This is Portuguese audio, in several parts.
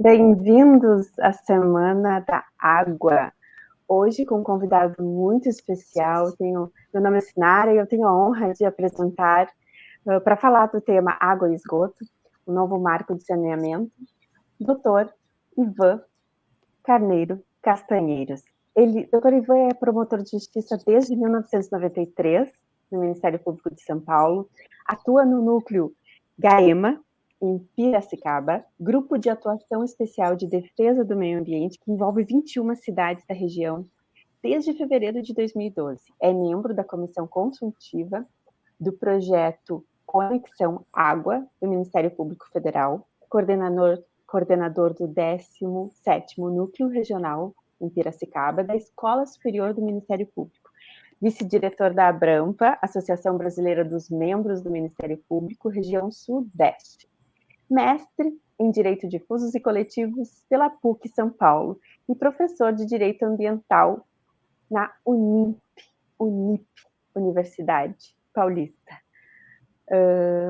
Bem-vindos à Semana da Água. Hoje, com um convidado muito especial, meu nome é Sinara e eu tenho a honra de apresentar, para falar do tema Água e Esgoto, o novo marco de saneamento, Dr. Ivan Carneiro Castanheiros. Dr. Ivan é promotor de justiça desde 1993, no Ministério Público de São Paulo, atua no núcleo GAEMA, em Piracicaba, Grupo de Atuação Especial de Defesa do Meio Ambiente, que envolve 21 cidades da região, desde fevereiro de 2012. É membro da Comissão Consultiva do projeto Conexão Água, do Ministério Público Federal, coordenador do 17º Núcleo Regional em Piracicaba, da Escola Superior do Ministério Público, vice-diretor da Abrampa, Associação Brasileira dos Membros do Ministério Público, Região Sudeste, mestre em Direito Difusos e Coletivos pela PUC São Paulo e professor de Direito Ambiental na Unip, Universidade Paulista.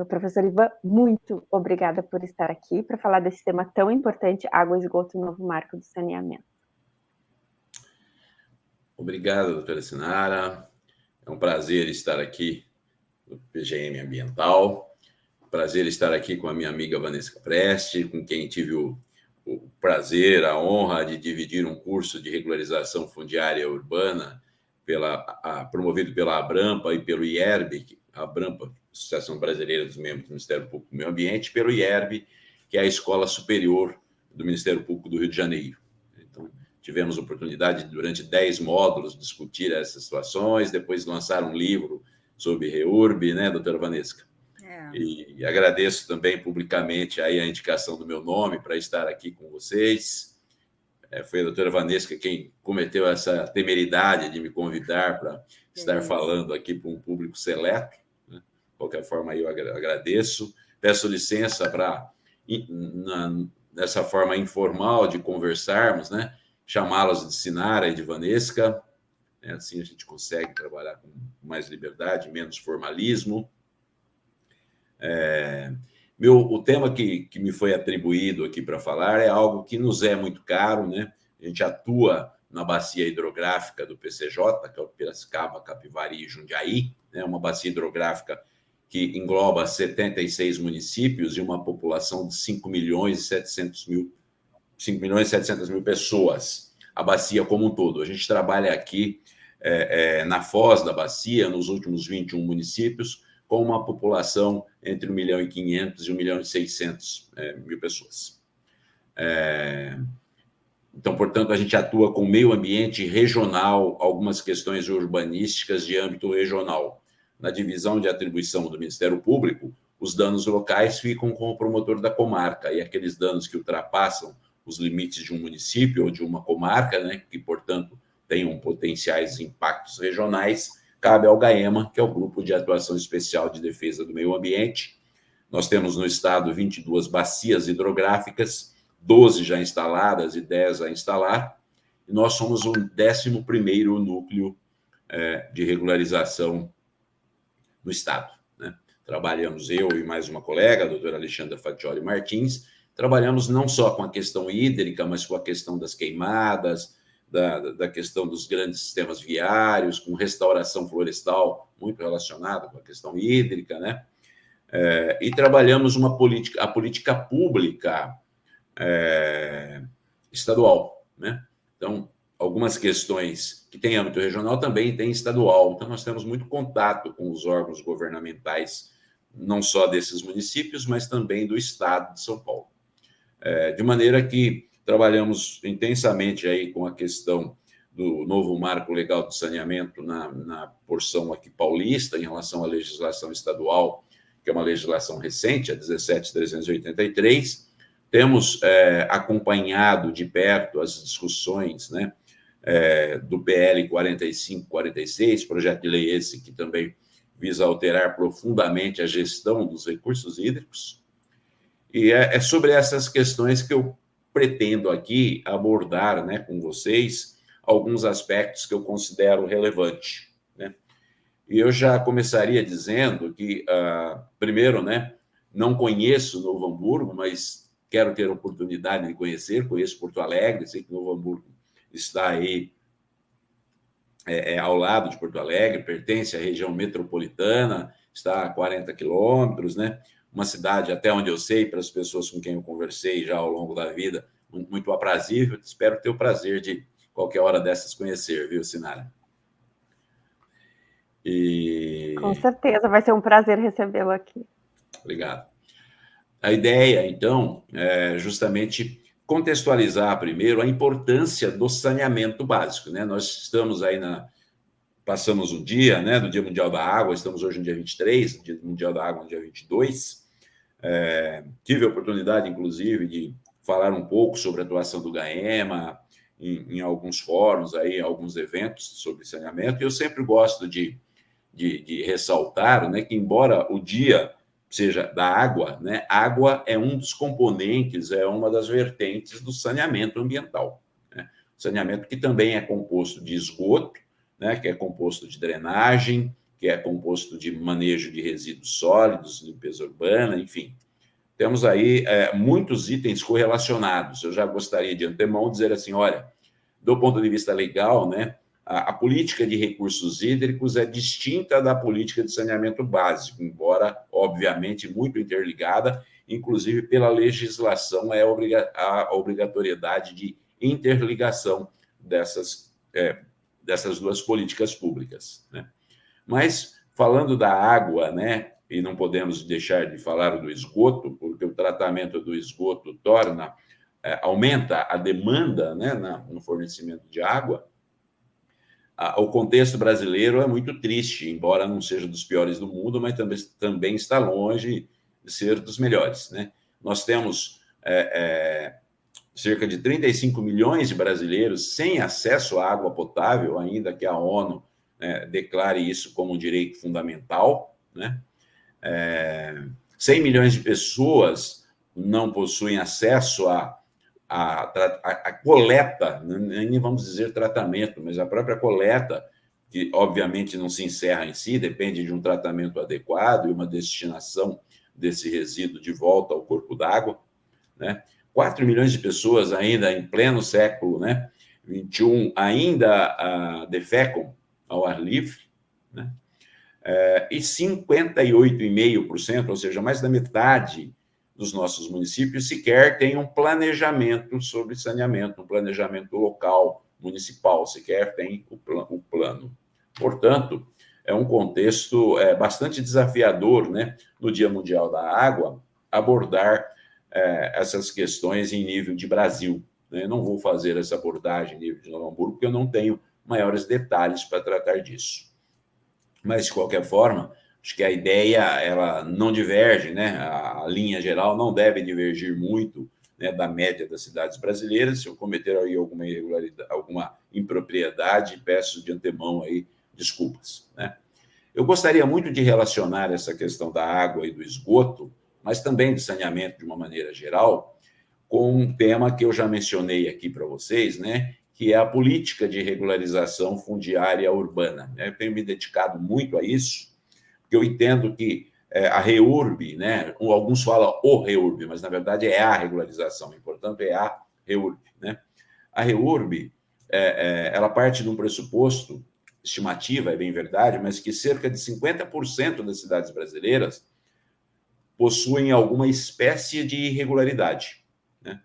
Professor Ivan, muito obrigada por estar aqui para falar desse tema tão importante, água e esgoto, novo marco do saneamento. Obrigado, doutora Sinara. É um prazer estar aqui no PGM Ambiental. Prazer estar aqui com a minha amiga Vanessa Preste, com quem tive o prazer, a honra de dividir um curso de regularização fundiária urbana promovido pela Abrampa e pelo IERB, a Abrampa, Associação Brasileira dos Membros do Ministério Público do Meio Ambiente, pelo IERB, que é a Escola Superior do Ministério Público do Rio de Janeiro. Então, tivemos a oportunidade de, durante 10 módulos, discutir essas situações, depois lançar um livro sobre REURB, né, doutora Vanessa? E agradeço também publicamente aí a indicação do meu nome para estar aqui com vocês. Foi a doutora Vanessa quem cometeu essa temeridade de me convidar para estar falando aqui para um público seleto. Né? De qualquer forma, eu agradeço. Peço licença para, nessa forma informal de conversarmos, né? Chamá-las de Sinara e de Vanessa. Assim a gente consegue trabalhar com mais liberdade, menos formalismo. O tema que me foi atribuído aqui para falar é algo que nos é muito caro, né? A gente atua na bacia hidrográfica do PCJ, que é o Piracicaba, Capivari e Jundiaí, né? Uma bacia hidrográfica que engloba 76 municípios e uma população de 5 milhões e 700 mil pessoas, a bacia como um todo. A gente trabalha aqui na foz da bacia, nos últimos 21 municípios, com uma população entre 1 milhão e 500 e 1 milhão e 600 mil pessoas. Então, portanto, a gente atua com meio ambiente regional, algumas questões urbanísticas de âmbito regional. Na divisão de atribuição do Ministério Público, os danos locais ficam com o promotor da comarca, e aqueles danos que ultrapassam os limites de um município ou de uma comarca, né, que, portanto, tenham potenciais impactos regionais, cabe ao GAEMA, que é o Grupo de Atuação Especial de Defesa do Meio Ambiente. Nós temos no estado 22 bacias hidrográficas, 12 já instaladas e 10 a instalar, e nós somos o 11º núcleo de regularização no estado. Né? Trabalhamos eu e mais uma colega, a doutora Alexandra Faccioli Martins, trabalhamos não só com a questão hídrica, mas com a questão das queimadas, da questão dos grandes sistemas viários, com restauração florestal, muito relacionada com a questão hídrica, né? E trabalhamos a política pública estadual, né? Então, algumas questões que têm âmbito regional também têm estadual. Então, nós temos muito contato com os órgãos governamentais, não só desses municípios, mas também do estado de São Paulo. De maneira que trabalhamos intensamente aí com a questão do novo marco legal de saneamento na porção aqui paulista, em relação à legislação estadual, que é uma legislação recente, a 17.383. Temos acompanhado de perto as discussões, né, do PL 4546, projeto de lei esse que também visa alterar profundamente a gestão dos recursos hídricos. E é sobre essas questões que eu pretendo aqui abordar, né, com vocês alguns aspectos que eu considero relevantes. Né? E eu já começaria dizendo que, primeiro, né, não conheço Novo Hamburgo, mas quero ter a oportunidade de conhecer, conheço Porto Alegre, sei que Novo Hamburgo está aí ao lado de Porto Alegre, pertence à região metropolitana, está a 40 quilômetros, né? Uma cidade, até onde eu sei, para as pessoas com quem eu conversei já ao longo da vida, muito aprazível. Espero ter o prazer de, qualquer hora dessas, conhecer, viu, Sinara? Com certeza, vai ser um prazer recebê-lo aqui. Obrigado. A ideia, então, é justamente contextualizar primeiro a importância do saneamento básico, né? Nós estamos aí passamos o dia, né, do Dia Mundial da Água, estamos hoje no dia 23, Dia Mundial da Água no dia 22. Tive a oportunidade, inclusive, de falar um pouco sobre a atuação do GAEMA em alguns fóruns, aí, alguns eventos sobre saneamento, e eu sempre gosto de ressaltar, né, que embora o dia seja da água, né, água é um dos componentes, é uma das vertentes do saneamento ambiental, né? Saneamento que também é composto de esgoto, né, que é composto de drenagem, que é composto de manejo de resíduos sólidos, limpeza urbana, enfim. Temos aí muitos itens correlacionados. Eu já gostaria de antemão dizer assim, olha, do ponto de vista legal, né, a política de recursos hídricos é distinta da política de saneamento básico, embora, obviamente, muito interligada, inclusive pela legislação a obrigatoriedade de interligação dessas duas políticas públicas, né? Mas, falando da água, né, e não podemos deixar de falar do esgoto, porque o tratamento do esgoto aumenta a demanda, né, no fornecimento de água. O contexto brasileiro é muito triste, embora não seja dos piores do mundo, mas também está longe de ser dos melhores, né? Nós temos cerca de 35 milhões de brasileiros sem acesso à água potável, ainda que a ONU, né, declare isso como um direito fundamental, né? 100 milhões de pessoas não possuem acesso à coleta, nem vamos dizer tratamento, mas a própria coleta, que obviamente não se encerra em si, depende de um tratamento adequado e uma destinação desse resíduo de volta ao corpo d'água, né? 4 milhões de pessoas ainda em pleno século, né, 21 ainda defecam ao ar livre, né? E 58,5%, ou seja, mais da metade dos nossos municípios sequer tem um planejamento sobre saneamento, um planejamento local, municipal, sequer tem o plano. Portanto, é um contexto bastante desafiador, né, no Dia Mundial da Água, abordar essas questões em nível de Brasil, né? Não vou fazer essa abordagem em nível de Novo Hamburgo, porque eu não tenho maiores detalhes para tratar disso. Mas, de qualquer forma, acho que a ideia ela não diverge, né? A linha geral não deve divergir muito, né, da média das cidades brasileiras. Se eu cometer aí alguma irregularidade, alguma impropriedade, peço de antemão aí desculpas, né? Eu gostaria muito de relacionar essa questão da água e do esgoto, mas também do saneamento de uma maneira geral, com um tema que eu já mencionei aqui para vocês, né, que é a política de regularização fundiária urbana. Eu tenho me dedicado muito a isso, porque eu entendo que a REURB, né, alguns falam o REURB, mas na verdade é a regularização, e portanto é a REURB, né? A REURB, ela parte de um pressuposto, estimativa, é bem verdade, mas que cerca de 50% das cidades brasileiras possuem alguma espécie de irregularidade, né?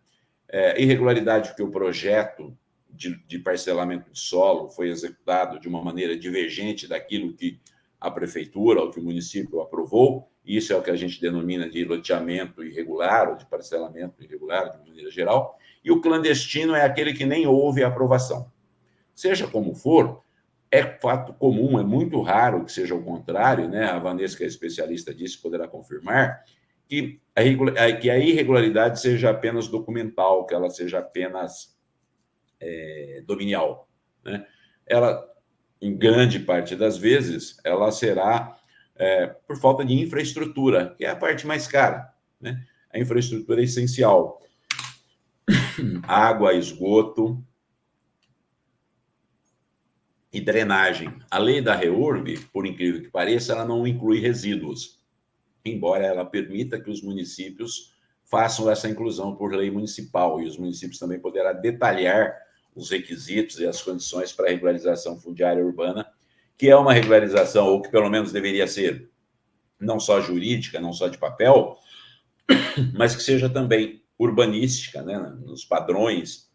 Irregularidade porque o projeto de parcelamento de solo foi executado de uma maneira divergente daquilo que a prefeitura ou que o município aprovou. Isso é o que a gente denomina de loteamento irregular ou de parcelamento irregular, de maneira geral. E o clandestino é aquele que nem houve aprovação. Seja como for, é fato comum, é muito raro que seja o contrário, né? A Vanessa, que é especialista disso, poderá confirmar que a irregularidade seja apenas documental, que ela seja apenas dominial, né? Ela, em grande parte das vezes, ela será por falta de infraestrutura, que é a parte mais cara, né? A infraestrutura é essencial. Água, esgoto e drenagem. A lei da REURB, por incrível que pareça, ela não inclui resíduos, embora ela permita que os municípios façam essa inclusão por lei municipal, e os municípios também poderão detalhar os requisitos e as condições para a regularização fundiária urbana, que é uma regularização, ou que pelo menos deveria ser, não só jurídica, não só de papel, mas que seja também urbanística, né, nos padrões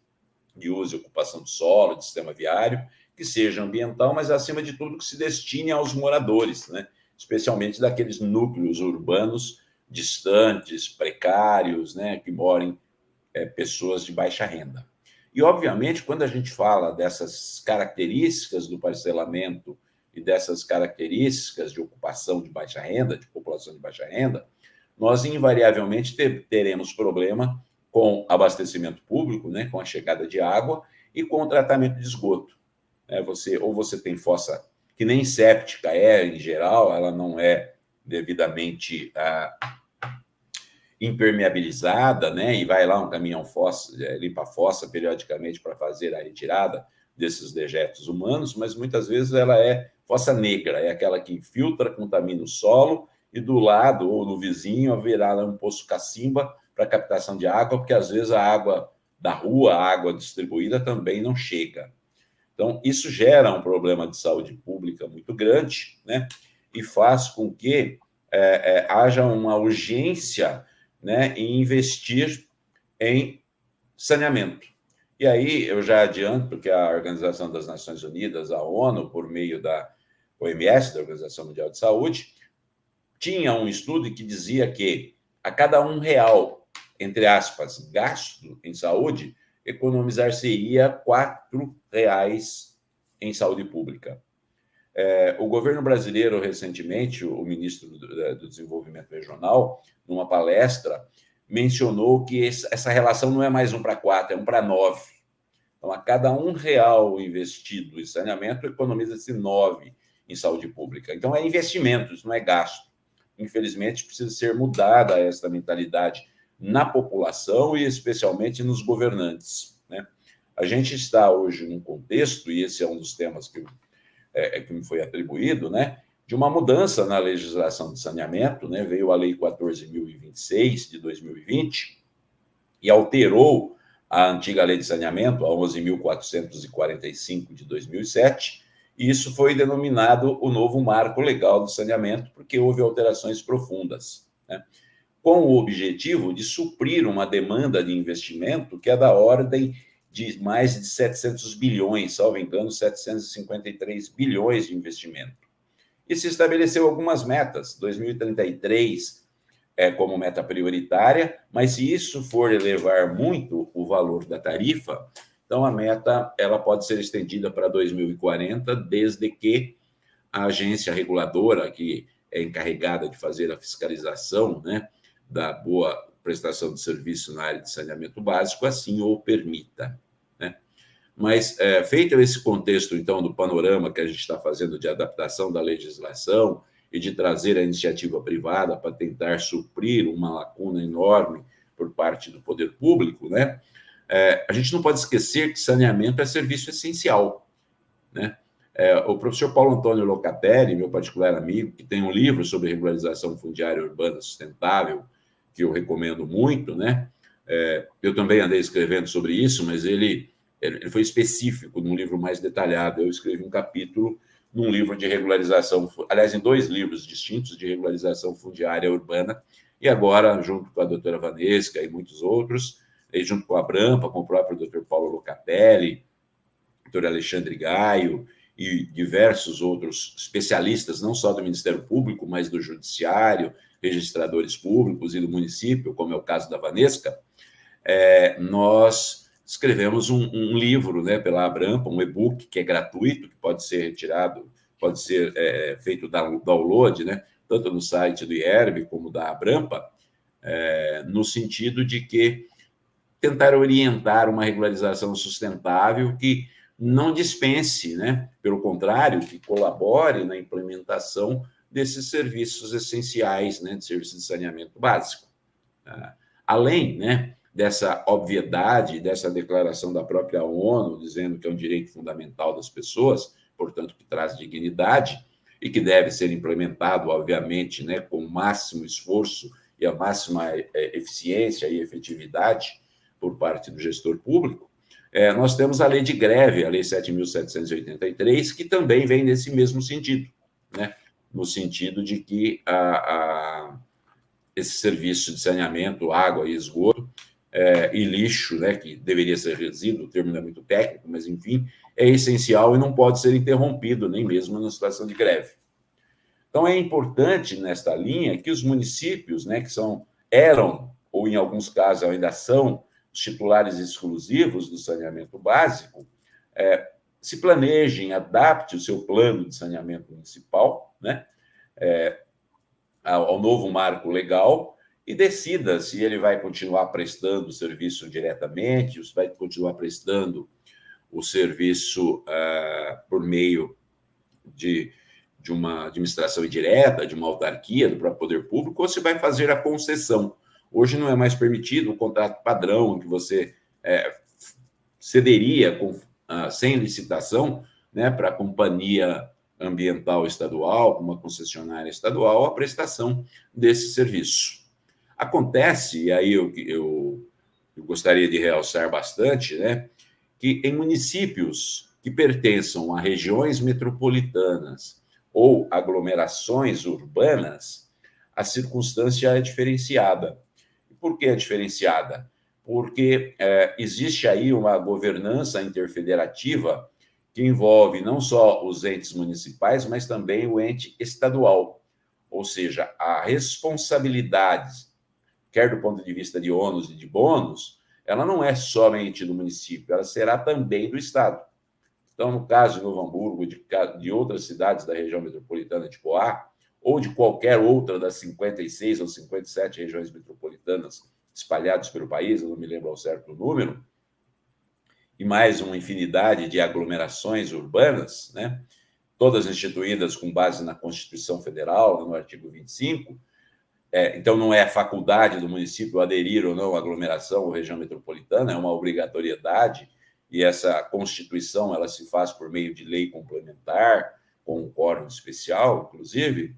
de uso e ocupação de solo, de sistema viário, que seja ambiental, mas, acima de tudo, que se destine aos moradores, né, especialmente daqueles núcleos urbanos distantes, precários, né, que morem pessoas de baixa renda. E, obviamente, quando a gente fala dessas características do parcelamento e dessas características de ocupação de baixa renda, de população de baixa renda, nós invariavelmente teremos problema com abastecimento público, né, com a chegada de água e com o tratamento de esgoto. Você tem fossa que nem séptica em geral, ela não é devidamente impermeabilizada, né, e vai lá um caminhão limpa a fossa periodicamente para fazer a retirada desses dejetos humanos, mas muitas vezes ela é fossa negra, é aquela que infiltra, contamina o solo, e do lado ou no vizinho haverá um poço cacimba para captação de água, porque às vezes a água da rua, a água distribuída também não chega. Então, isso gera um problema de saúde pública muito grande, né? E faz com que haja uma urgência, né, em investir em saneamento. E aí eu já adianto que a Organização das Nações Unidas, a ONU, por meio da OMS, da Organização Mundial de Saúde, tinha um estudo que dizia que a cada R$1, entre aspas, gasto em saúde, economizar-se-ia R$4 em saúde pública. O governo brasileiro, recentemente, o ministro do Desenvolvimento Regional, numa palestra, mencionou que essa relação não é mais 1:4, é 1:9. Então, a cada R$1 investido em saneamento, economiza-se 9 em saúde pública. Então, é investimento, isso não é gasto. Infelizmente, precisa ser mudada essa mentalidade na população e especialmente nos governantes, né? A gente está hoje num contexto, e esse é um dos temas que me foi atribuído, né, de uma mudança na legislação de saneamento, né? Veio a Lei 14.026 de 2020 e alterou a antiga Lei de Saneamento, a 11.445 de 2007, e isso foi denominado o novo marco legal do saneamento, porque houve alterações profundas, né, com o objetivo de suprir uma demanda de investimento que é da ordem de mais de 700 bilhões, salvo engano, 753 bilhões de investimento. E se estabeleceu algumas metas, 2033 como meta prioritária, mas se isso for elevar muito o valor da tarifa, então a meta ela pode ser estendida para 2040, desde que a agência reguladora, que é encarregada de fazer a fiscalização, né, da boa prestação de serviço na área de saneamento básico, assim o permita, né? Mas, feito esse contexto, então, do panorama que a gente está fazendo de adaptação da legislação e de trazer a iniciativa privada para tentar suprir uma lacuna enorme por parte do poder público, né? A gente não pode esquecer que saneamento é serviço essencial, né? O professor Paulo Antônio Locatelli, meu particular amigo, que tem um livro sobre regularização fundiária urbana sustentável, que eu recomendo muito, né? Eu também andei escrevendo sobre isso, mas ele foi específico num livro mais detalhado. Eu escrevi um capítulo num livro de regularização, aliás, em 2 livros distintos de regularização fundiária urbana, e agora, junto com a doutora Vanesca e muitos outros, e junto com a Abrampa, com o próprio doutor Paulo Locatelli, doutor Alexandre Gaio e diversos outros especialistas, não só do Ministério Público, mas do Judiciário, registradores públicos e do município, como é o caso da Vanesca, nós escrevemos um livro, né, pela Abrampa, um e-book que é gratuito, que pode ser retirado, pode ser feito download, né, tanto no site do IERB como da Abrampa, no sentido de que tentar orientar uma regularização sustentável que não dispense, né, pelo contrário, que colabore na implementação desses serviços essenciais, né, de serviços de saneamento básico. Além, né, dessa obviedade, dessa declaração da própria ONU, dizendo que é um direito fundamental das pessoas, portanto, que traz dignidade e que deve ser implementado, obviamente, né, com o máximo esforço e a máxima eficiência e efetividade por parte do gestor público, nós temos a lei de greve, a Lei 7.783, que também vem nesse mesmo sentido, né? No sentido de que esse serviço de saneamento, água e esgoto, e lixo, né, que deveria ser resíduo, o termo não é muito técnico, mas, enfim, é essencial e não pode ser interrompido, nem mesmo na situação de greve. Então, é importante, nesta linha, que os municípios, né, que eram, ou em alguns casos ainda são, os titulares exclusivos do saneamento básico, se planejem, adapte o seu plano de saneamento municipal, né, ao novo marco legal, e decida se ele vai continuar prestando o serviço diretamente, se vai continuar prestando o serviço por meio de uma administração indireta, de uma autarquia, do próprio poder público, ou se vai fazer a concessão. Hoje não é mais permitido o contrato padrão, que você cederia sem licitação, né, para a companhia ambiental estadual, uma concessionária estadual, a prestação desse serviço. Acontece, e aí eu gostaria de realçar bastante, né, que em municípios que pertençam a regiões metropolitanas ou aglomerações urbanas, a circunstância é diferenciada. E por que é diferenciada? Porque existe aí uma governança interfederativa que envolve não só os entes municipais, mas também o ente estadual. Ou seja, a responsabilidade, quer do ponto de vista de ônus e de bônus, ela não é somente do município, ela será também do Estado. Então, no caso de Novo Hamburgo, de outras cidades da região metropolitana de Poá, ou de qualquer outra das 56 ou 57 regiões metropolitanas espalhadas pelo país, eu não me lembro ao certo o número, e mais uma infinidade de aglomerações urbanas, né, todas instituídas com base na Constituição Federal, no artigo 25, então não é faculdade do município aderir ou não à aglomeração ou região metropolitana, é uma obrigatoriedade, e essa Constituição ela se faz por meio de lei complementar, com um quórum especial, inclusive,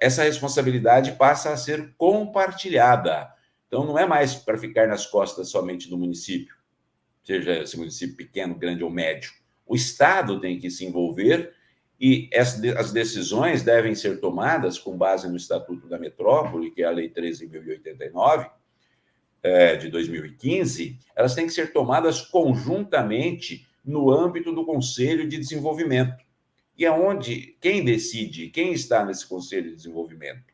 essa responsabilidade passa a ser compartilhada. Então, não é mais para ficar nas costas somente do município, seja esse município pequeno, grande ou médio. O Estado tem que se envolver e as decisões devem ser tomadas com base no Estatuto da Metrópole, que é a Lei 13.089, de 2015, elas têm que ser tomadas conjuntamente no âmbito do Conselho de Desenvolvimento. E aonde quem decide, quem está nesse Conselho de Desenvolvimento?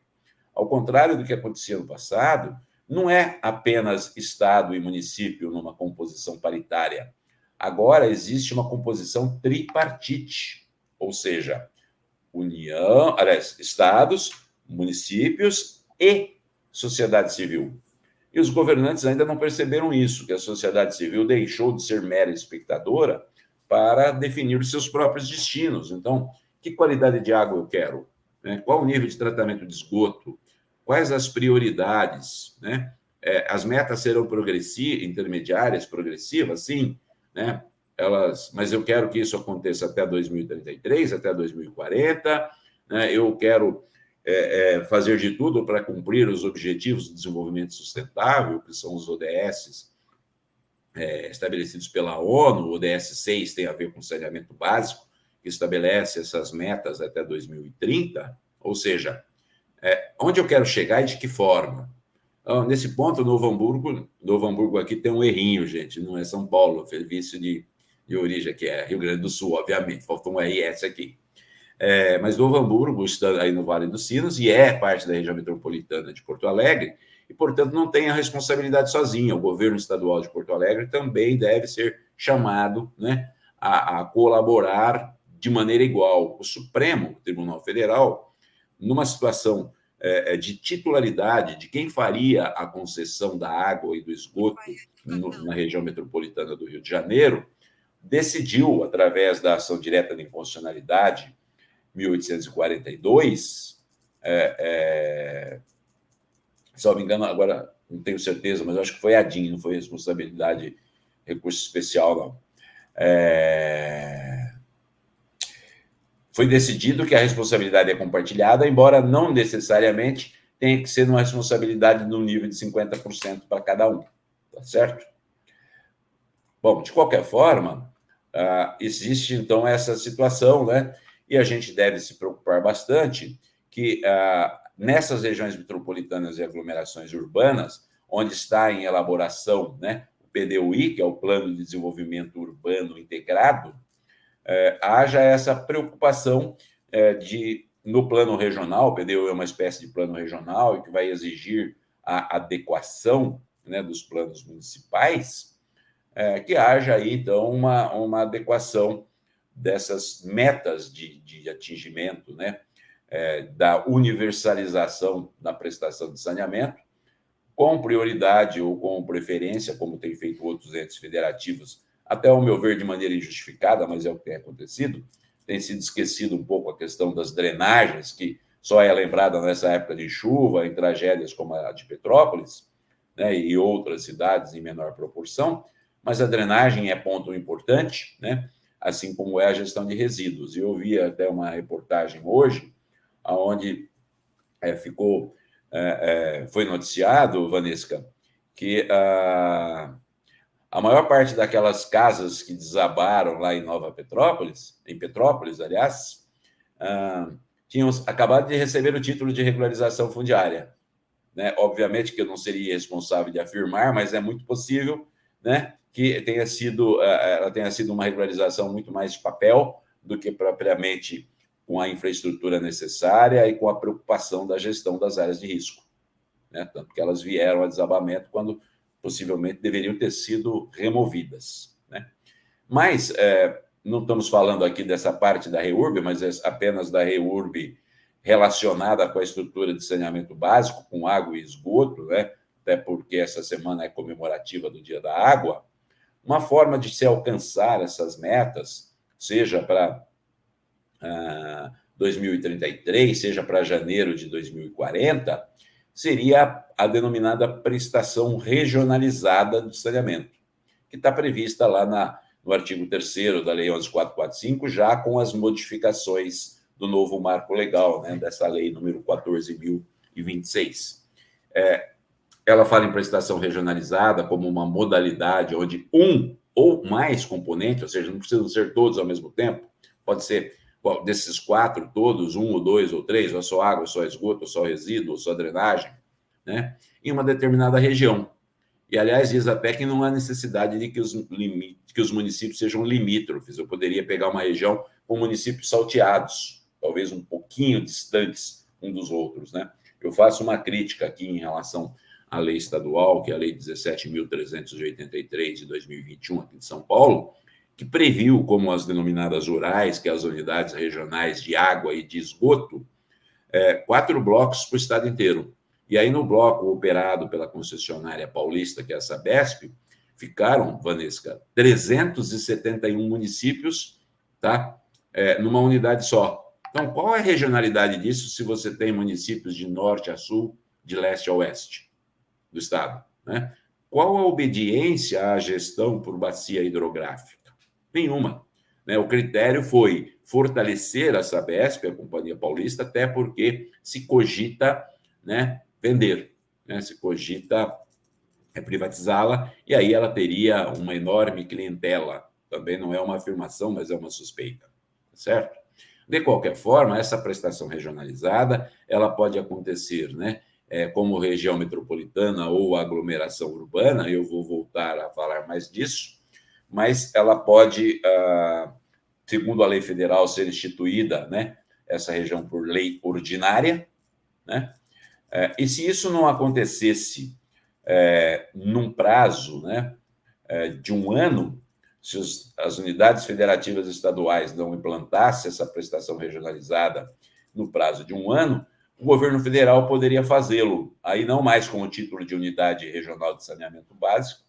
Ao contrário do que acontecia no passado, não é apenas Estado e município numa composição paritária. Agora existe uma composição tripartite, ou seja, estados, municípios e sociedade civil. E os governantes ainda não perceberam isso, que a sociedade civil deixou de ser mera espectadora para definir os seus próprios destinos. Então, que qualidade de água eu quero? Né? Qual o nível de tratamento de esgoto? Quais as prioridades? Né? As metas serão intermediárias, progressivas, sim, né? Mas eu quero que isso aconteça até 2033, até 2040, né? Eu quero fazer de tudo para cumprir os Objetivos de Desenvolvimento Sustentável, que são os ODS estabelecidos pela ONU. O ODS 6 tem a ver com saneamento básico, que estabelece essas metas até 2030, ou seja, onde eu quero chegar e de que forma. Então, nesse ponto, Novo Hamburgo aqui tem um errinho, gente, não é São Paulo, serviço de origem, que é Rio Grande do Sul, obviamente, faltou um RS aqui. Mas Novo Hamburgo está aí no Vale dos Sinos e é parte da região metropolitana de Porto Alegre e, portanto, não tem a responsabilidade sozinha. O governo estadual de Porto Alegre também deve ser chamado, né, a colaborar de maneira igual. O Supremo Tribunal Federal, numa situação de titularidade de quem faria a concessão da água e do esgoto na região metropolitana do Rio de Janeiro, decidiu, através da ação direta de inconstitucionalidade 1842, se não me engano, agora não tenho certeza, mas acho que foi a DIN, não foi responsabilidade recurso especial, não. Foi decidido que a responsabilidade é compartilhada, embora não necessariamente tem que ser uma responsabilidade no nível de 50% para cada um, tá certo? Bom, de qualquer forma, existe, então, essa situação, né? E a gente deve se preocupar bastante que nessas regiões metropolitanas e aglomerações urbanas, onde está em elaboração, né, o PDUI, que é o Plano de Desenvolvimento Urbano Integrado, haja essa preocupação no plano regional. O PDUI é uma espécie de plano regional e que vai exigir a adequação, né, dos planos municipais, que haja aí, então, uma adequação dessas metas de atingimento, né, da universalização da prestação de saneamento, com prioridade ou com preferência, como tem feito outros entes federativos, até ao meu ver de maneira injustificada, mas é o que tem acontecido. Tem sido esquecido um pouco a questão das drenagens, que só é lembrada nessa época de chuva, em tragédias como a de Petrópolis, né, e outras cidades em menor proporção, mas a drenagem é ponto importante, né, assim como é a gestão de resíduos. E eu vi até uma reportagem hoje, onde foi noticiado, Vanesca, que a maior parte daquelas casas que desabaram lá em Nova Petrópolis, em Petrópolis, aliás, tinham acabado de receber o título de regularização fundiária, né? Obviamente que eu não seria responsável de afirmar, mas é muito possível, né, que ela tenha sido uma regularização muito mais de papel do que propriamente com a infraestrutura necessária e com a preocupação da gestão das áreas de risco, né? Tanto que elas vieram a desabamento quando possivelmente deveriam ter sido removidas, né? Mas não estamos falando aqui dessa parte da REURB, mas apenas da REURB relacionada com a estrutura de saneamento básico, com água e esgoto, né? Até porque essa semana é comemorativa do Dia da Água. Uma forma de se alcançar essas metas, seja para 2033, seja para janeiro de 2040, seria a denominada prestação regionalizada do saneamento, que está prevista lá no artigo 3º da Lei 11.445, já com as modificações do novo marco legal, né, dessa lei número 14.026. Ela fala em prestação regionalizada como uma modalidade onde um ou mais componentes, ou seja, não precisam ser todos ao mesmo tempo, pode ser desses 4 todos, 1 ou 2 ou 3, ou só água, ou só esgoto, ou só resíduo, ou só drenagem, né, em uma determinada região. E, aliás, diz até que não há necessidade de que os municípios sejam limítrofes. Eu poderia pegar uma região com municípios salteados, talvez um pouquinho distantes um dos outros, né? Eu faço uma crítica aqui em relação à lei estadual, que é a Lei 17.383 de 2021, aqui de São Paulo, que previu como as denominadas URAs, que é as unidades regionais de água e de esgoto, 4 blocos para o estado inteiro. E aí, no bloco operado pela concessionária paulista, que é a Sabesp, ficaram, Vanesca, 371 municípios, tá? Numa unidade só. Então, qual é a regionalidade disso se você tem municípios de norte a sul, de leste a oeste do estado, né? Qual a obediência à gestão por bacia hidrográfica? Nenhuma, né? O critério foi fortalecer a Sabesp, a Companhia Paulista, até porque se cogita, né, vender, né? Se cogita privatizá-la, e aí ela teria uma enorme clientela. Também não é uma afirmação, mas é uma suspeita, certo? De qualquer forma, essa prestação regionalizada, ela pode acontecer, né, como região metropolitana ou aglomeração urbana. Eu vou voltar a falar mais disso, mas ela pode, segundo a lei federal, ser instituída, né, essa região por lei ordinária, né? E se isso não acontecesse num prazo, né, de 1 ano, se as unidades federativas estaduais não implantassem essa prestação regionalizada no prazo de 1 ano, o governo federal poderia fazê-lo, aí não mais com o título de unidade regional de saneamento básico,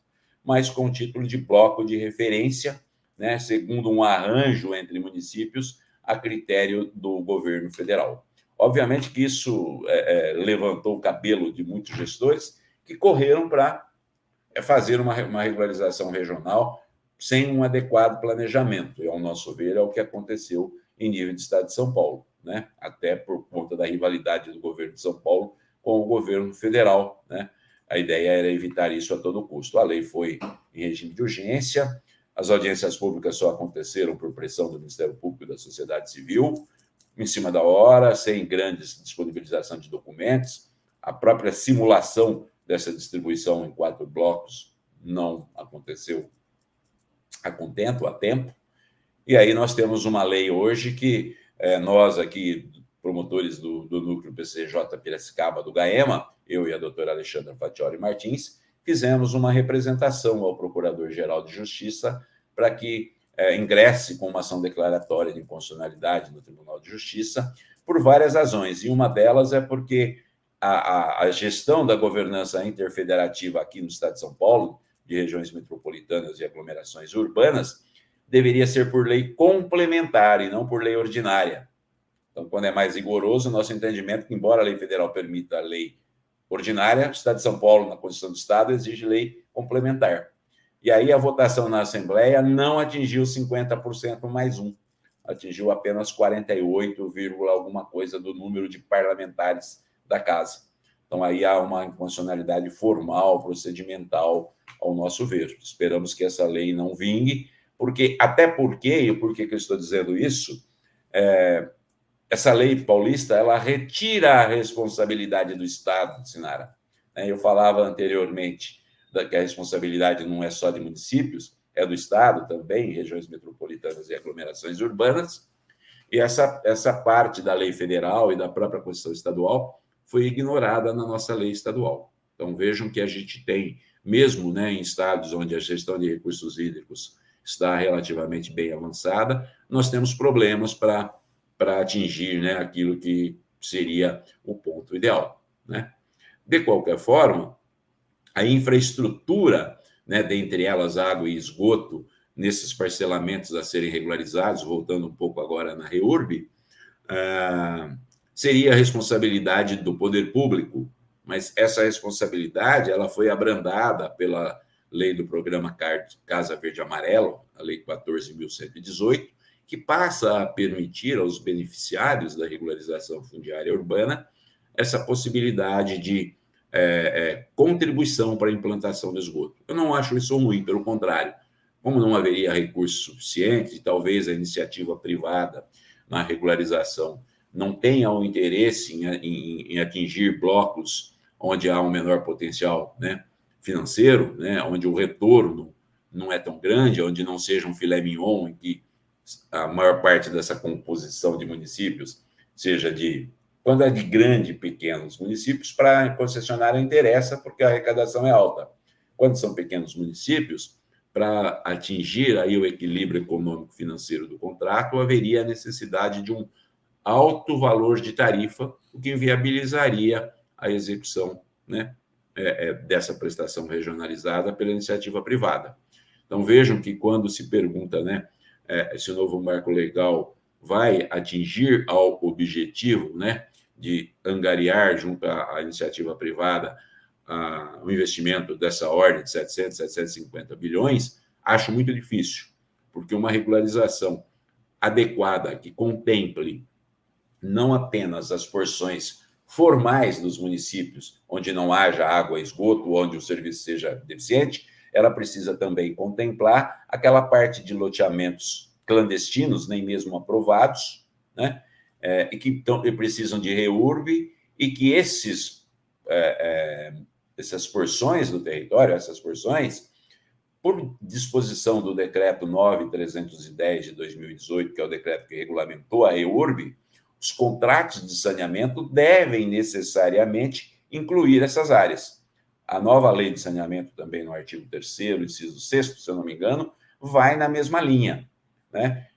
mas com o título de bloco de referência, né, segundo um arranjo entre municípios a critério do governo federal. Obviamente que isso levantou o cabelo de muitos gestores que correram para fazer uma regularização regional sem um adequado planejamento. E, ao nosso ver, é o que aconteceu em nível de Estado de São Paulo, né? Até por conta da rivalidade do governo de São Paulo com o governo federal, né? A ideia era evitar isso a todo custo. A lei foi em regime de urgência, as audiências públicas só aconteceram por pressão do Ministério Público e da sociedade civil, em cima da hora, sem grandes disponibilização de documentos. A própria simulação dessa distribuição em 4 blocos não aconteceu a contento, a tempo. E aí nós temos uma lei hoje que nós aqui, promotores do Núcleo PCJ Piracicaba do GAEMA, eu e a doutora Alexandra Fatiori Martins, fizemos uma representação ao Procurador-Geral de Justiça para que ingresse com uma ação declaratória de inconstitucionalidade no Tribunal de Justiça, por várias razões. E uma delas é porque a gestão da governança interfederativa aqui no Estado de São Paulo, de regiões metropolitanas e aglomerações urbanas, deveria ser por lei complementar e não por lei ordinária. Então, quando é mais rigoroso, nosso entendimento que, embora a lei federal permita a lei ordinária, o Estado de São Paulo, na Constituição do Estado, exige lei complementar. E aí a votação na Assembleia não atingiu 50% mais um, atingiu apenas 48, alguma coisa do número de parlamentares da casa. Então, aí há uma inconstitucionalidade formal, procedimental, ao nosso ver. Esperamos que essa lei não vingue, e por que eu estou dizendo isso? Essa lei paulista, ela retira a responsabilidade do Estado, Sinara. Eu falava anteriormente que a responsabilidade não é só de municípios, é do Estado também, regiões metropolitanas e aglomerações urbanas, e essa parte da lei federal e da própria Constituição estadual foi ignorada na nossa lei estadual. Então, vejam que a gente tem, mesmo em estados onde a gestão de recursos hídricos está relativamente bem avançada, nós temos problemas para atingir aquilo que seria o ponto ideal. De qualquer forma, a infraestrutura, dentre elas água e esgoto, nesses parcelamentos a serem regularizados, voltando um pouco agora na REURB, seria a responsabilidade do poder público, mas essa responsabilidade ela foi abrandada pela lei do programa Casa Verde Amarelo, a lei 14.118, que passa a permitir aos beneficiários da regularização fundiária urbana essa possibilidade de contribuição para a implantação do esgoto. Eu não acho isso ruim, pelo contrário. Como não haveria recurso suficiente, talvez a iniciativa privada na regularização não tenha o interesse em atingir blocos onde há um menor potencial financeiro, onde o retorno não é tão grande, onde não seja um filé mignon, em que a maior parte dessa composição de municípios seja quando é de grande e pequenos municípios, para a concessionária interessa, porque a arrecadação é alta. Quando são pequenos municípios, para atingir aí o equilíbrio econômico-financeiro do contrato, haveria a necessidade de um alto valor de tarifa, o que inviabilizaria a execução dessa prestação regionalizada pela iniciativa privada. Então, vejam que quando se pergunta se o novo marco legal vai atingir ao objetivo de angariar junto à iniciativa privada um investimento dessa ordem de 750 bilhões, acho muito difícil, porque uma regularização adequada que contemple não apenas as porções formais dos municípios, onde não haja água e esgoto, onde o serviço seja deficiente, ela precisa também contemplar aquela parte de loteamentos clandestinos, nem mesmo aprovados, e que precisam de REURB, e que essas porções do território, por disposição do decreto 9.310 de 2018, que é o decreto que regulamentou a REURB, os contratos de saneamento devem necessariamente incluir essas áreas. A nova lei de saneamento, também no artigo 3º, inciso 6º, se eu não me engano, vai na mesma linha.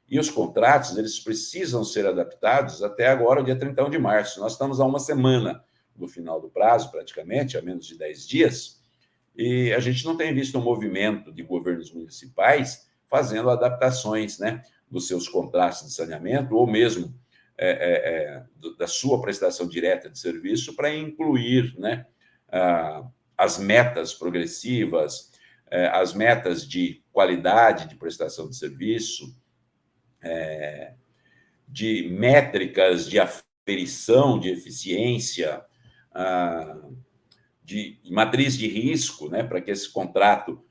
E os contratos, eles precisam ser adaptados até agora, dia 31 de março. Nós estamos a uma semana do final do prazo, praticamente, a menos de 10 dias, e a gente não tem visto um movimento de governos municipais fazendo adaptações dos seus contratos de saneamento, ou mesmo da sua prestação direta de serviço, para incluir as metas progressivas, as metas de qualidade de prestação de serviço, de métricas de aferição de eficiência, de matriz de risco, né, para que esse contrato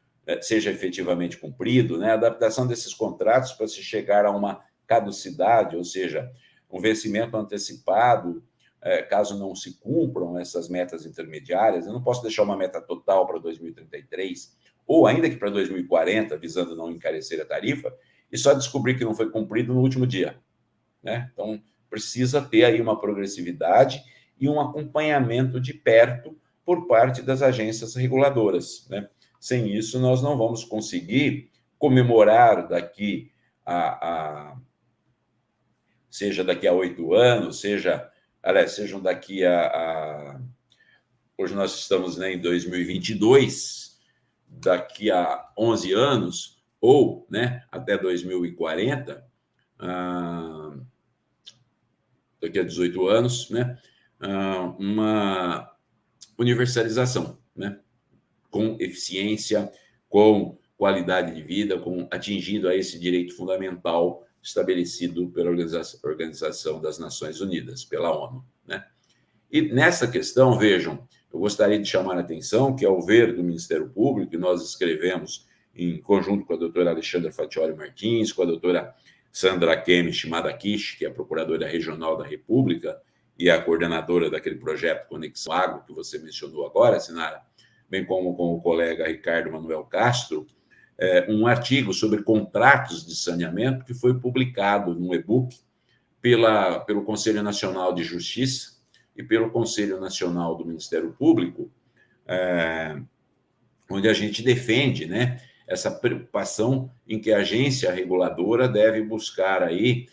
seja efetivamente cumprido, né, a adaptação desses contratos para se chegar a uma caducidade, ou seja, um vencimento antecipado, caso não se cumpram essas metas intermediárias. Eu não posso deixar uma meta total para 2033, ou ainda que para 2040, visando não encarecer a tarifa, e só descobrir que não foi cumprido no último dia, né? Então, precisa ter aí uma progressividade e um acompanhamento de perto por parte das agências reguladoras, né? Sem isso, nós não vamos conseguir comemorar daqui seja daqui a 8 anos, sejam daqui hoje nós estamos, né, em 2022, daqui a 11 anos, ou, né, até 2040, daqui a 18 anos, né, uma universalização, né, com eficiência, com qualidade de vida, atingindo a esse direito fundamental estabelecido pela Organização das Nações Unidas, pela ONU, né? E nessa questão, vejam, eu gostaria de chamar a atenção que, ao ver do Ministério Público, que nós escrevemos em conjunto com a doutora Alexandra Fatioli Martins, com a doutora Sandra Kemish Madakish, que é a Procuradora Regional da República e a coordenadora daquele projeto Conexão Agro, que você mencionou agora, Sinara, bem como com o colega Ricardo Manuel Castro, um artigo sobre contratos de saneamento que foi publicado num e-book pelo Conselho Nacional de Justiça e pelo Conselho Nacional do Ministério Público, onde a gente defende, né, essa preocupação em que a agência reguladora deve buscar aí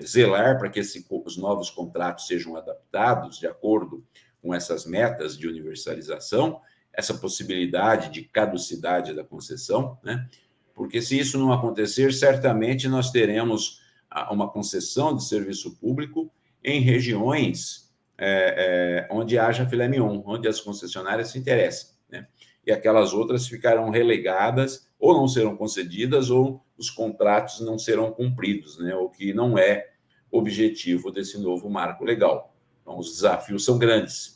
zelar para que os novos contratos sejam adaptados de acordo com essas metas de universalização, essa possibilidade de caducidade da concessão, né? Porque se isso não acontecer, certamente nós teremos uma concessão de serviço público em regiões onde haja filé mignon, onde as concessionárias se interessam, né? E aquelas outras ficarão relegadas, ou não serão concedidas, ou os contratos não serão cumpridos, né? O que não é objetivo desse novo marco legal. Então, os desafios são grandes.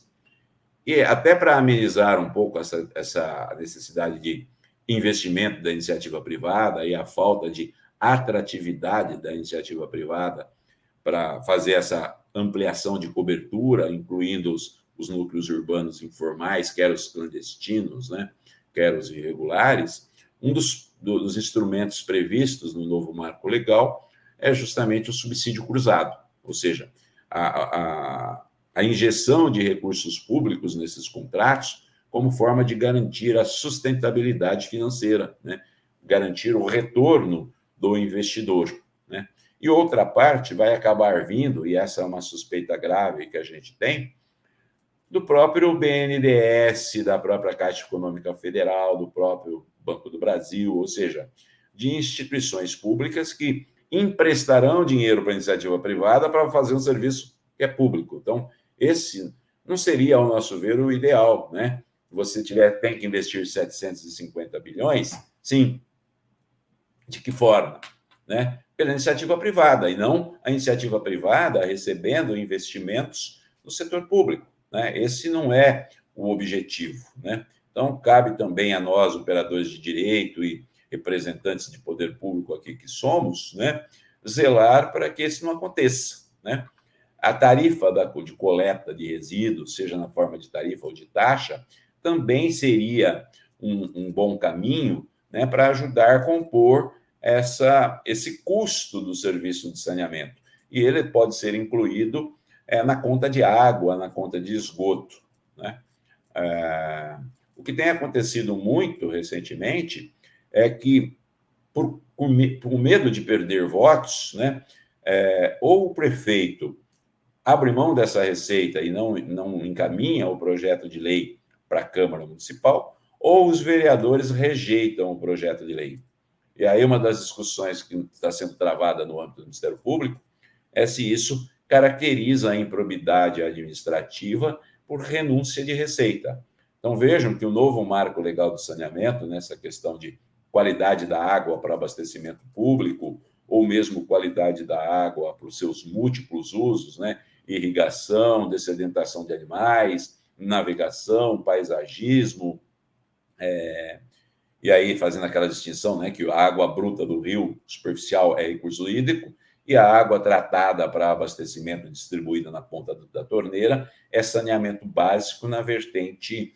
E até para amenizar um pouco essa necessidade de investimento da iniciativa privada e a falta de atratividade da iniciativa privada para fazer essa ampliação de cobertura, incluindo os núcleos urbanos informais, quer os clandestinos, né, quer os irregulares, um dos instrumentos previstos no novo marco legal é justamente o subsídio cruzado, ou seja, a injeção de recursos públicos nesses contratos como forma de garantir a sustentabilidade financeira, né? Garantir o retorno do investidor, né? E outra parte vai acabar vindo, e essa é uma suspeita grave que a gente tem, do próprio BNDES, da própria Caixa Econômica Federal, do próprio Banco do Brasil, ou seja, de instituições públicas que emprestarão dinheiro para a iniciativa privada para fazer um serviço que é público. Então, esse não seria, ao nosso ver, o ideal, né? Você tem que investir 750 bilhões? Sim. De que forma? Né? Pela iniciativa privada, e não a iniciativa privada recebendo investimentos no setor público, né? Esse não é o objetivo, né? Então, cabe também a nós, operadores de direito e representantes de poder público aqui que somos, né, zelar para que isso não aconteça, né? A tarifa de coleta de resíduos, seja na forma de tarifa ou de taxa, também seria um bom caminho, né, para ajudar a compor esse custo do serviço de saneamento. E ele pode ser incluído na conta de água, na conta de esgoto, né? O que tem acontecido muito recentemente é que, por medo de perder votos, né, ou o prefeito abre mão dessa receita e não encaminha o projeto de lei para a Câmara Municipal, ou os vereadores rejeitam o projeto de lei. E aí uma das discussões que está sendo travada no âmbito do Ministério Público é se isso caracteriza a improbidade administrativa por renúncia de receita. Então, vejam que o novo marco legal do saneamento, nessa questão de qualidade da água para abastecimento público, ou mesmo qualidade da água para os seus múltiplos usos, né, irrigação, dessedentação de animais, navegação, paisagismo, e aí fazendo aquela distinção, né, que a água bruta do rio superficial é recurso hídrico e a água tratada para abastecimento distribuída na ponta da torneira é saneamento básico na vertente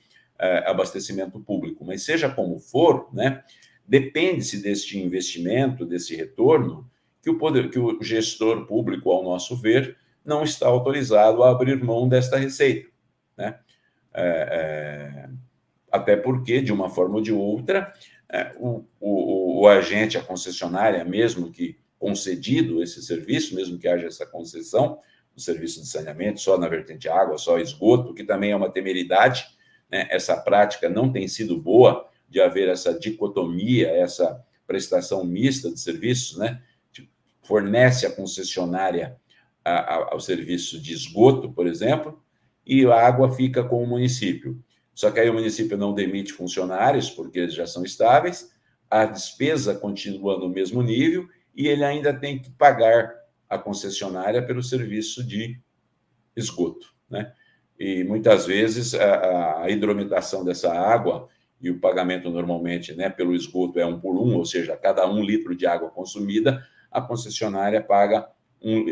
abastecimento público. Mas seja como for, né, depende-se deste investimento, desse retorno, que o gestor público, ao nosso ver, não está autorizado a abrir mão desta receita, né? Até porque, de uma forma ou de outra, o agente, a concessionária, mesmo que concedido esse serviço, mesmo que haja essa concessão, o serviço de saneamento só na vertente água, só esgoto, que também é uma temeridade, né? Essa prática não tem sido boa de haver essa dicotomia, essa prestação mista de serviços, né? Fornece a concessionária ao serviço de esgoto, por exemplo, e a água fica com o município. Só que aí o município não demite funcionários, porque eles já são estáveis, a despesa continua no mesmo nível e ele ainda tem que pagar a concessionária pelo serviço de esgoto, né? E muitas vezes a hidrometação dessa água e o pagamento normalmente, né, pelo esgoto é 1 por 1, ou seja, a cada 1 litro de água consumida, a concessionária paga,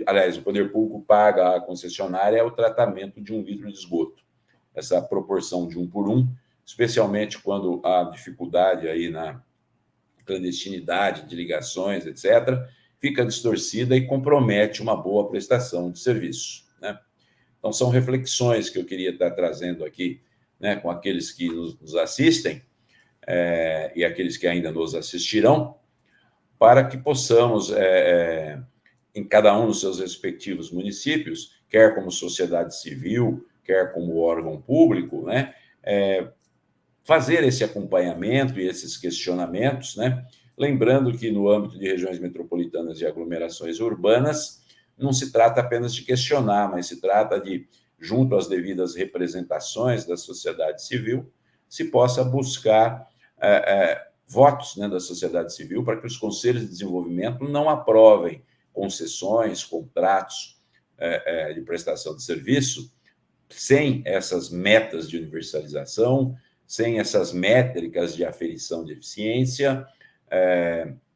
aliás, o poder público paga à concessionária o tratamento de 1 litro de esgoto. Essa proporção de 1 por 1, especialmente quando há dificuldade aí na clandestinidade de ligações, etc., fica distorcida e compromete uma boa prestação de serviço, né? Então, são reflexões que eu queria estar trazendo aqui, né, com aqueles que nos assistem e aqueles que ainda nos assistirão, para que possamos, em cada um dos seus respectivos municípios, quer como sociedade civil, quer como órgão público, né, fazer esse acompanhamento e esses questionamentos, né, lembrando que no âmbito de regiões metropolitanas e aglomerações urbanas, não se trata apenas de questionar, mas se trata de, junto às devidas representações da sociedade civil, se possa buscar votos, né, da sociedade civil para que os conselhos de desenvolvimento não aprovem concessões, contratos de prestação de serviço sem essas metas de universalização, sem essas métricas de aferição de eficiência,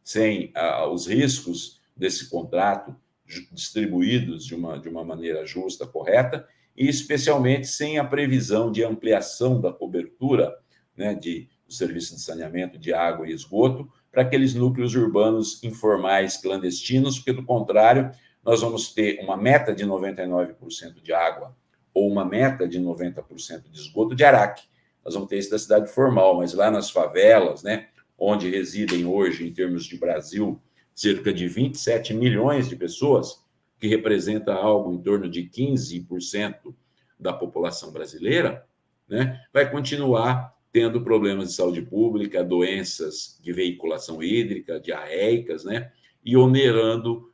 sem os riscos desse contrato distribuídos de uma maneira justa, correta, e especialmente sem a previsão de ampliação da cobertura, né, do serviço de saneamento de água e esgoto para aqueles núcleos urbanos informais, clandestinos, porque, do contrário, nós vamos ter uma meta de 99% de água ou uma meta de 90% de esgoto de Araque. Nós vamos ter isso da cidade formal, mas lá nas favelas, né, onde residem hoje, em termos de Brasil, cerca de 27 milhões de pessoas, que representa algo em torno de 15% da população brasileira, né, vai continuar tendo problemas de saúde pública, doenças de veiculação hídrica, diarreicas, né, e onerando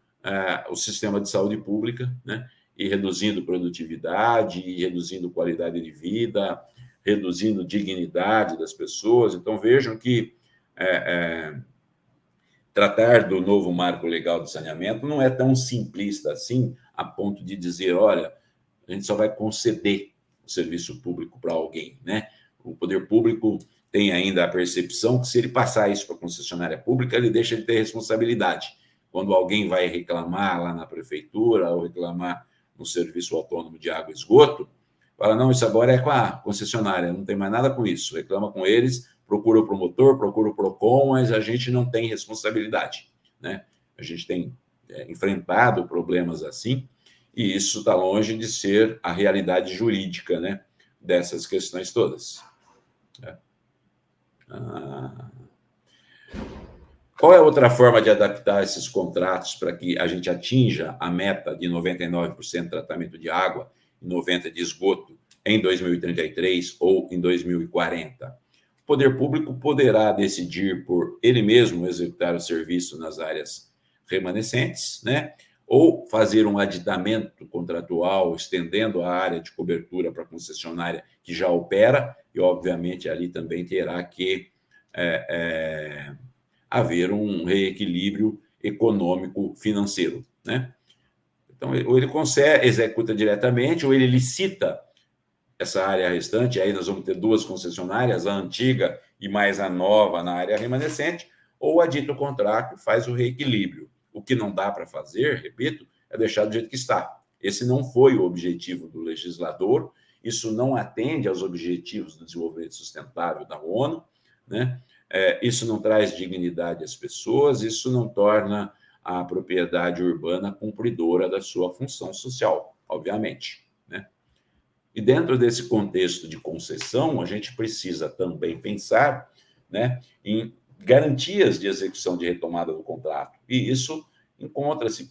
o sistema de saúde pública, né, e reduzindo produtividade, e reduzindo qualidade de vida, reduzindo dignidade das pessoas. Então, vejam que tratar do novo marco legal de saneamento não é tão simplista assim, a ponto de dizer, olha, a gente só vai conceder o serviço público para alguém, né? O poder público tem ainda a percepção que se ele passar isso para a concessionária pública, ele deixa de ter responsabilidade. Quando alguém vai reclamar lá na prefeitura ou reclamar no serviço autônomo de água e esgoto, fala, não, isso agora é com a concessionária, não tem mais nada com isso, reclama com eles, procura o promotor, procura o PROCON, mas a gente não tem responsabilidade, né? A gente tem enfrentado problemas assim, e isso está longe de ser a realidade jurídica, né, dessas questões todas. Qual é a outra forma de adaptar esses contratos para que a gente atinja a meta de 99% de tratamento de água e 90% de esgoto em 2033 ou em 2040? O poder público poderá decidir por ele mesmo executar o serviço nas áreas remanescentes, né? Ou fazer um aditamento contratual, estendendo a área de cobertura para a concessionária que já opera, e, obviamente, ali também terá que haver um reequilíbrio econômico-financeiro, né? Então, ou ele consegue, executa diretamente, ou ele licita essa área restante, aí nós vamos ter duas concessionárias, a antiga e mais a nova na área remanescente, ou adita o contrato, faz o reequilíbrio. O que não dá para fazer, repito, é deixar do jeito que está. Esse não foi o objetivo do legislador, isso não atende aos objetivos do desenvolvimento sustentável da ONU, né? Isso não traz dignidade às pessoas, isso não torna a propriedade urbana cumpridora da sua função social, obviamente, né? E dentro desse contexto de concessão, a gente precisa também pensar, né, em garantias de execução de retomada do contrato. E isso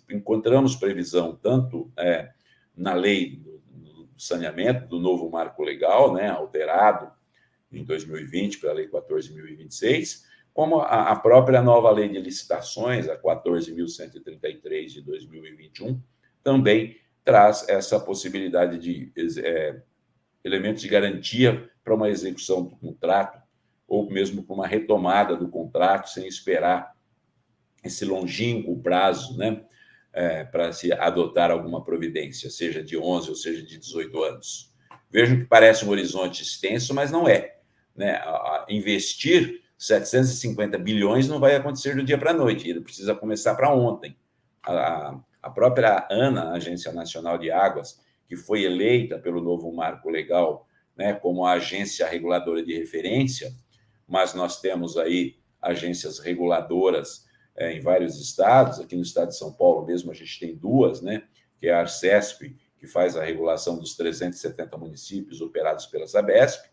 encontramos previsão tanto na lei do saneamento, do novo marco legal, né, alterado em 2020 pela lei 14.026, como a própria nova lei de licitações, a 14.133 de 2021, também traz essa possibilidade de elementos de garantia para uma execução do contrato, ou mesmo para uma retomada do contrato, sem esperar esse longínquo prazo, né, para se adotar alguma providência, seja de 11 ou seja de 18 anos. Vejam que parece um horizonte extenso, mas não é, né? Investir 750 bilhões não vai acontecer do dia para a noite, ele precisa começar para ontem. A própria ANA, Agência Nacional de Águas, que foi eleita pelo novo marco legal, né, como a agência reguladora de referência, mas nós temos aí agências reguladoras em vários estados. Aqui no estado de São Paulo mesmo a gente tem duas, né, que é a Arcesp, que faz a regulação dos 370 municípios operados pela Sabesp,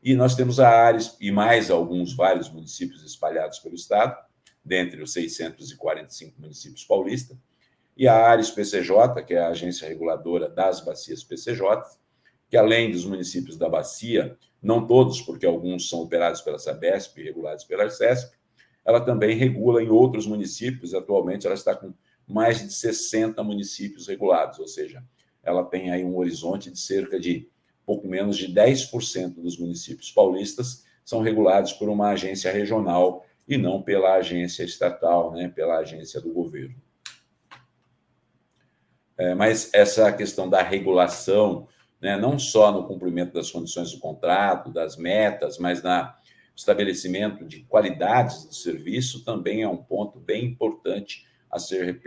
e nós temos a Ares e mais vários municípios espalhados pelo estado, dentre os 645 municípios paulistas, e a Ares PCJ, que é a agência reguladora das bacias PCJ, que além dos municípios da bacia, não todos, porque alguns são operados pela Sabesp e regulados pela Arcesp, ela também regula em outros municípios. Atualmente ela está com mais de 60 municípios regulados, ou seja, ela tem aí um horizonte de cerca de pouco menos de 10% dos municípios paulistas são regulados por uma agência regional e não pela agência estatal, né, pela agência do governo. Mas essa questão da regulação, né, não só no cumprimento das condições do contrato, das metas, mas no estabelecimento de qualidades do serviço, também é um ponto bem importante a ser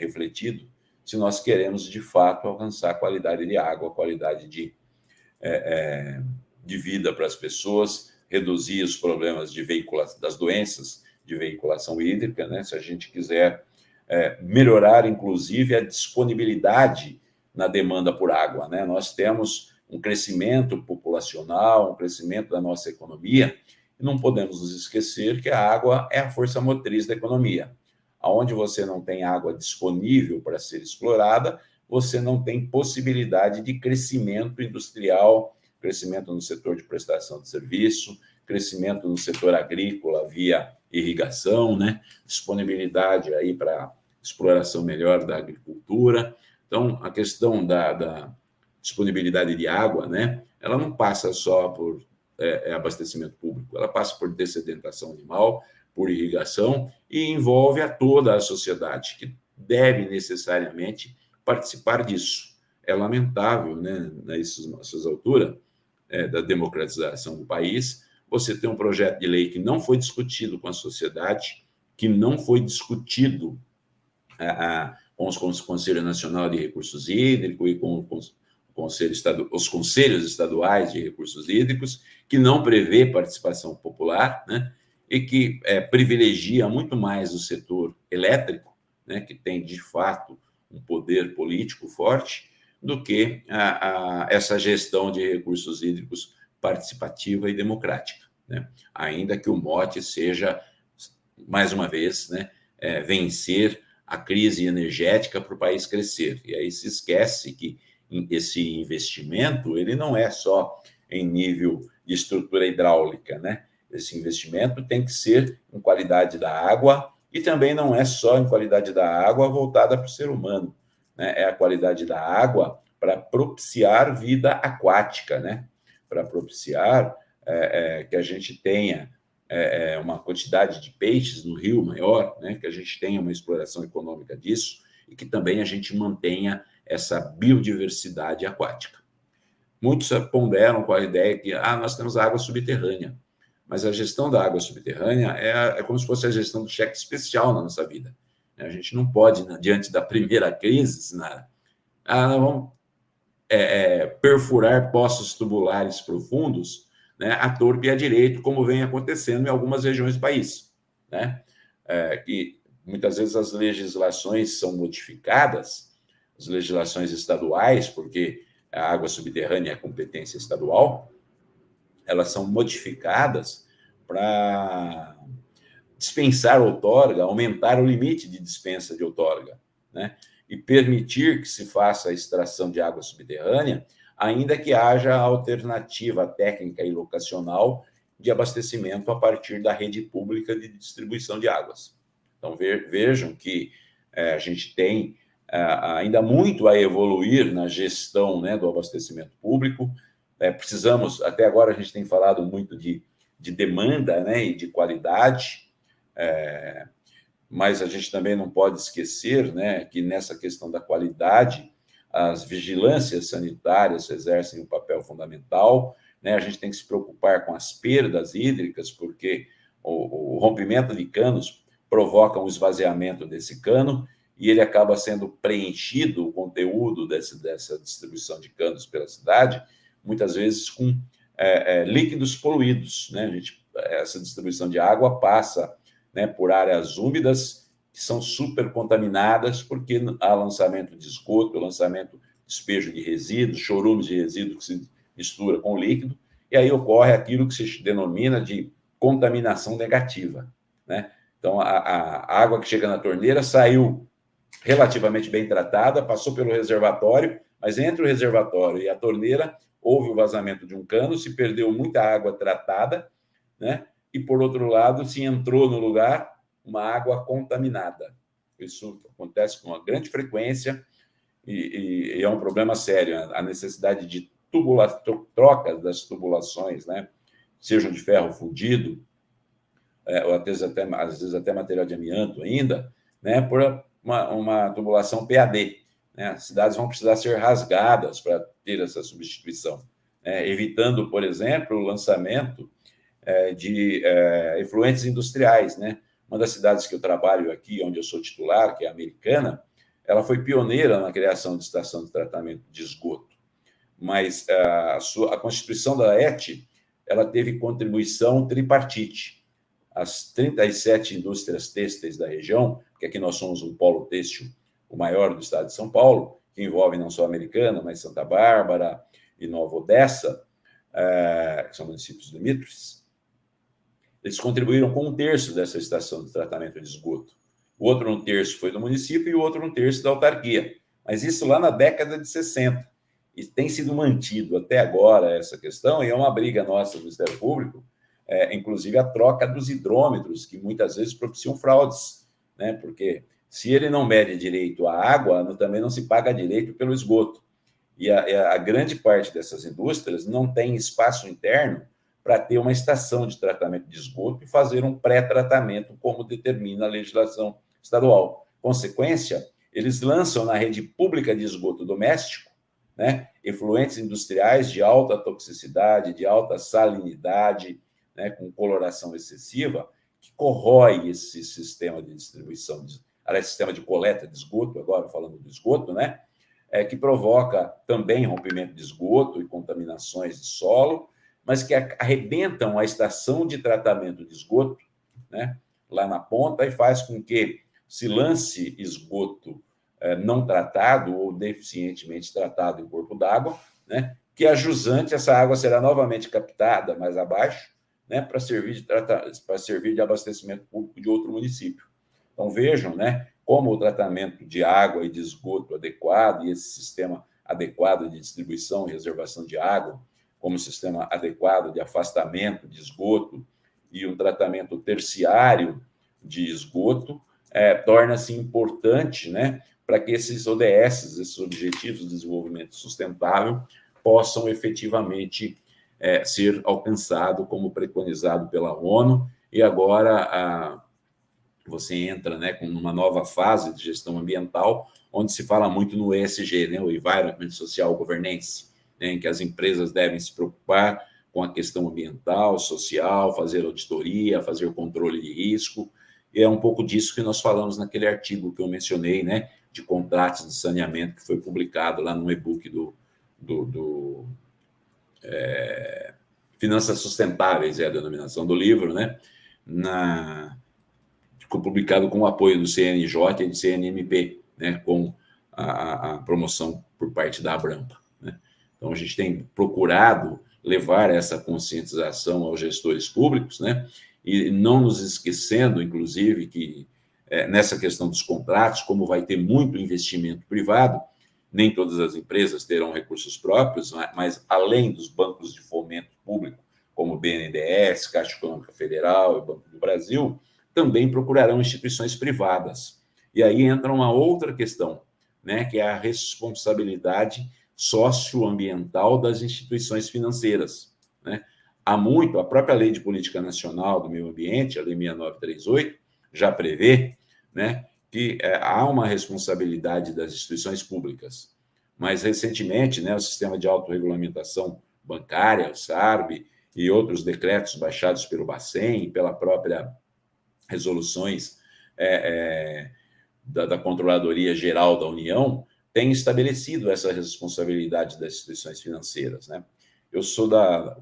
refletido se nós queremos, de fato, alcançar a qualidade de água, a qualidade de vida para as pessoas, reduzir os problemas das doenças de veiculação hídrica, né, se a gente quiser melhorar, inclusive, a disponibilidade na demanda por água, né? Nós temos um crescimento populacional, um crescimento da nossa economia, e não podemos nos esquecer que a água é a força motriz da economia. Onde você não tem água disponível para ser explorada, você não tem possibilidade de crescimento industrial, crescimento no setor de prestação de serviço, crescimento no setor agrícola via irrigação, né? Disponibilidade aí para exploração melhor da agricultura. Então, a questão da disponibilidade de água, né, ela não passa só por abastecimento público, ela passa por dessedentação animal, por irrigação, e envolve a toda a sociedade, que deve necessariamente participar disso. É lamentável, né, nessas alturas da democratização do país, você tem um projeto de lei que não foi discutido com a sociedade, que não foi discutido com os Conselho Nacional de Recursos Hídricos e com os conselhos estaduais de recursos hídricos, que não prevê participação popular, né, e que privilegia muito mais o setor elétrico, né, que tem, de fato, um poder político forte, do que essa gestão de recursos hídricos participativa e democrática, né? Ainda que o mote seja, mais uma vez, né, vencer a crise energética para o país crescer. E aí se esquece que esse investimento ele não é só em nível de estrutura hidráulica, né? Esse investimento tem que ser em qualidade da água, e também não é só em qualidade da água voltada para o ser humano, né? É a qualidade da água para propiciar vida aquática, né? Para propiciar que a gente tenha uma quantidade de peixes no rio maior, né? Que a gente tenha uma exploração econômica disso, e que também a gente mantenha essa biodiversidade aquática. Muitos ponderam com a ideia que nós temos água subterrânea, mas a gestão da água subterrânea é como se fosse a gestão do cheque especial na nossa vida. A gente não pode, diante da primeira crise, nós vamos perfurar poços tubulares profundos, né, à torto e à direito, como vem acontecendo em algumas regiões do país, né? Que muitas vezes as legislações são modificadas, as legislações estaduais, porque a água subterrânea é competência estadual, elas são modificadas para dispensar outorga, aumentar o limite de dispensa de outorga, né? E permitir que se faça a extração de água subterrânea, ainda que haja alternativa técnica e locacional de abastecimento a partir da rede pública de distribuição de águas. Então, vejam que a gente tem ainda muito a evoluir na gestão, né, do abastecimento público. Precisamos, até agora a gente tem falado muito de demanda, né, e de qualidade, mas a gente também não pode esquecer, né, que nessa questão da qualidade, as vigilâncias sanitárias exercem um papel fundamental, né? A gente tem que se preocupar com as perdas hídricas, porque o rompimento de canos provoca um esvaziamento desse cano e ele acaba sendo preenchido, o conteúdo dessa distribuição de canos pela cidade, muitas vezes com líquidos poluídos, né? Essa distribuição de água passa, né, por áreas úmidas que são super contaminadas, porque há lançamento de esgoto, lançamento de despejo de resíduos, chorumes de resíduos que se mistura com o líquido, e aí ocorre aquilo que se denomina de contaminação negativa, né? Então, a água que chega na torneira saiu relativamente bem tratada, passou pelo reservatório, mas entre o reservatório e a torneira houve o vazamento de um cano, se perdeu muita água tratada, né? E, por outro lado, se entrou no lugar uma água contaminada. Isso acontece com uma grande frequência e é um problema sério. A necessidade de trocas das tubulações, né, sejam de ferro fundido, ou às vezes até material de amianto ainda, né, por uma tubulação PAD. Né? As cidades vão precisar ser rasgadas para ter essa substituição, né, evitando, por exemplo, o lançamento de efluentes industriais, né? Uma das cidades que eu trabalho aqui, onde eu sou titular, que é a Americana, ela foi pioneira na criação de estação de tratamento de esgoto, mas a constituição da ET, ela teve contribuição tripartite. As 37 indústrias têxteis da região, porque aqui nós somos um polo têxtil, o maior do estado de São Paulo, que envolve não só a Americana, mas Santa Bárbara e Nova Odessa, que são municípios limítrofes. Eles contribuíram com 1/3 dessa estação de tratamento de esgoto. O outro 1/3 foi do município e o outro 1/3 da autarquia. Mas isso lá na década de 60. E tem sido mantido até agora essa questão, e é uma briga nossa do Ministério Público, inclusive a troca dos hidrômetros, que muitas vezes propiciam fraudes, né? Porque se ele não mede direito a água, também não se paga direito pelo esgoto. E a grande parte dessas indústrias não tem espaço interno para ter uma estação de tratamento de esgoto e fazer um pré-tratamento, como determina a legislação estadual. Consequência, eles lançam na rede pública de esgoto doméstico, né, efluentes industriais de alta toxicidade, de alta salinidade, né, com coloração excessiva, que corrói esse sistema de distribuição, sistema de coleta de esgoto, agora falando do esgoto, né, que provoca também rompimento de esgoto e contaminações de solo, mas que arrebentam a estação de tratamento de esgoto, né, lá na ponta, e faz com que se lance esgoto não tratado ou deficientemente tratado em corpo d'água, né, que a jusante, essa água será novamente captada mais abaixo, né, para servir de abastecimento público de outro município. Então, vejam, né, como o tratamento de água e de esgoto adequado e esse sistema adequado de distribuição e reservação de água, como sistema adequado de afastamento de esgoto e um tratamento terciário de esgoto, torna-se importante, né, para que esses ODS, esses Objetivos de Desenvolvimento Sustentável, possam efetivamente ser alcançados, como preconizado pela ONU, e agora você entra, né, com uma nova fase de gestão ambiental, onde se fala muito no ESG, né, o Environment Social Governance, né, em que as empresas devem se preocupar com a questão ambiental, social, fazer auditoria, fazer controle de risco. E é um pouco disso que nós falamos naquele artigo que eu mencionei, né, de contratos de saneamento, que foi publicado lá no e-book do Finanças Sustentáveis, é a denominação do livro, né? Ficou publicado com o apoio do CNJ e do CNMP, né? Com a promoção por parte da Abrampa, né? Então, a gente tem procurado levar essa conscientização aos gestores públicos, né? E não nos esquecendo, inclusive, que nessa questão dos contratos, como vai ter muito investimento privado, nem todas as empresas terão recursos próprios, mas além dos bancos de fomento público, como o BNDES, Caixa Econômica Federal e Banco do Brasil, também procurarão instituições privadas. E aí entra uma outra questão, né, que é a responsabilidade socioambiental das instituições financeiras, né? Há muito, a própria Lei de Política Nacional do Meio Ambiente, a Lei 6938, já prevê, né, que há uma responsabilidade das instituições públicas. Mas, recentemente, né, o Sistema de Autorregulamentação Bancária, o SARB, e outros decretos baixados pelo Bacen, pela própria resoluções da Controladoria Geral da União, têm estabelecido essa responsabilidade das instituições financeiras, né? Eu sou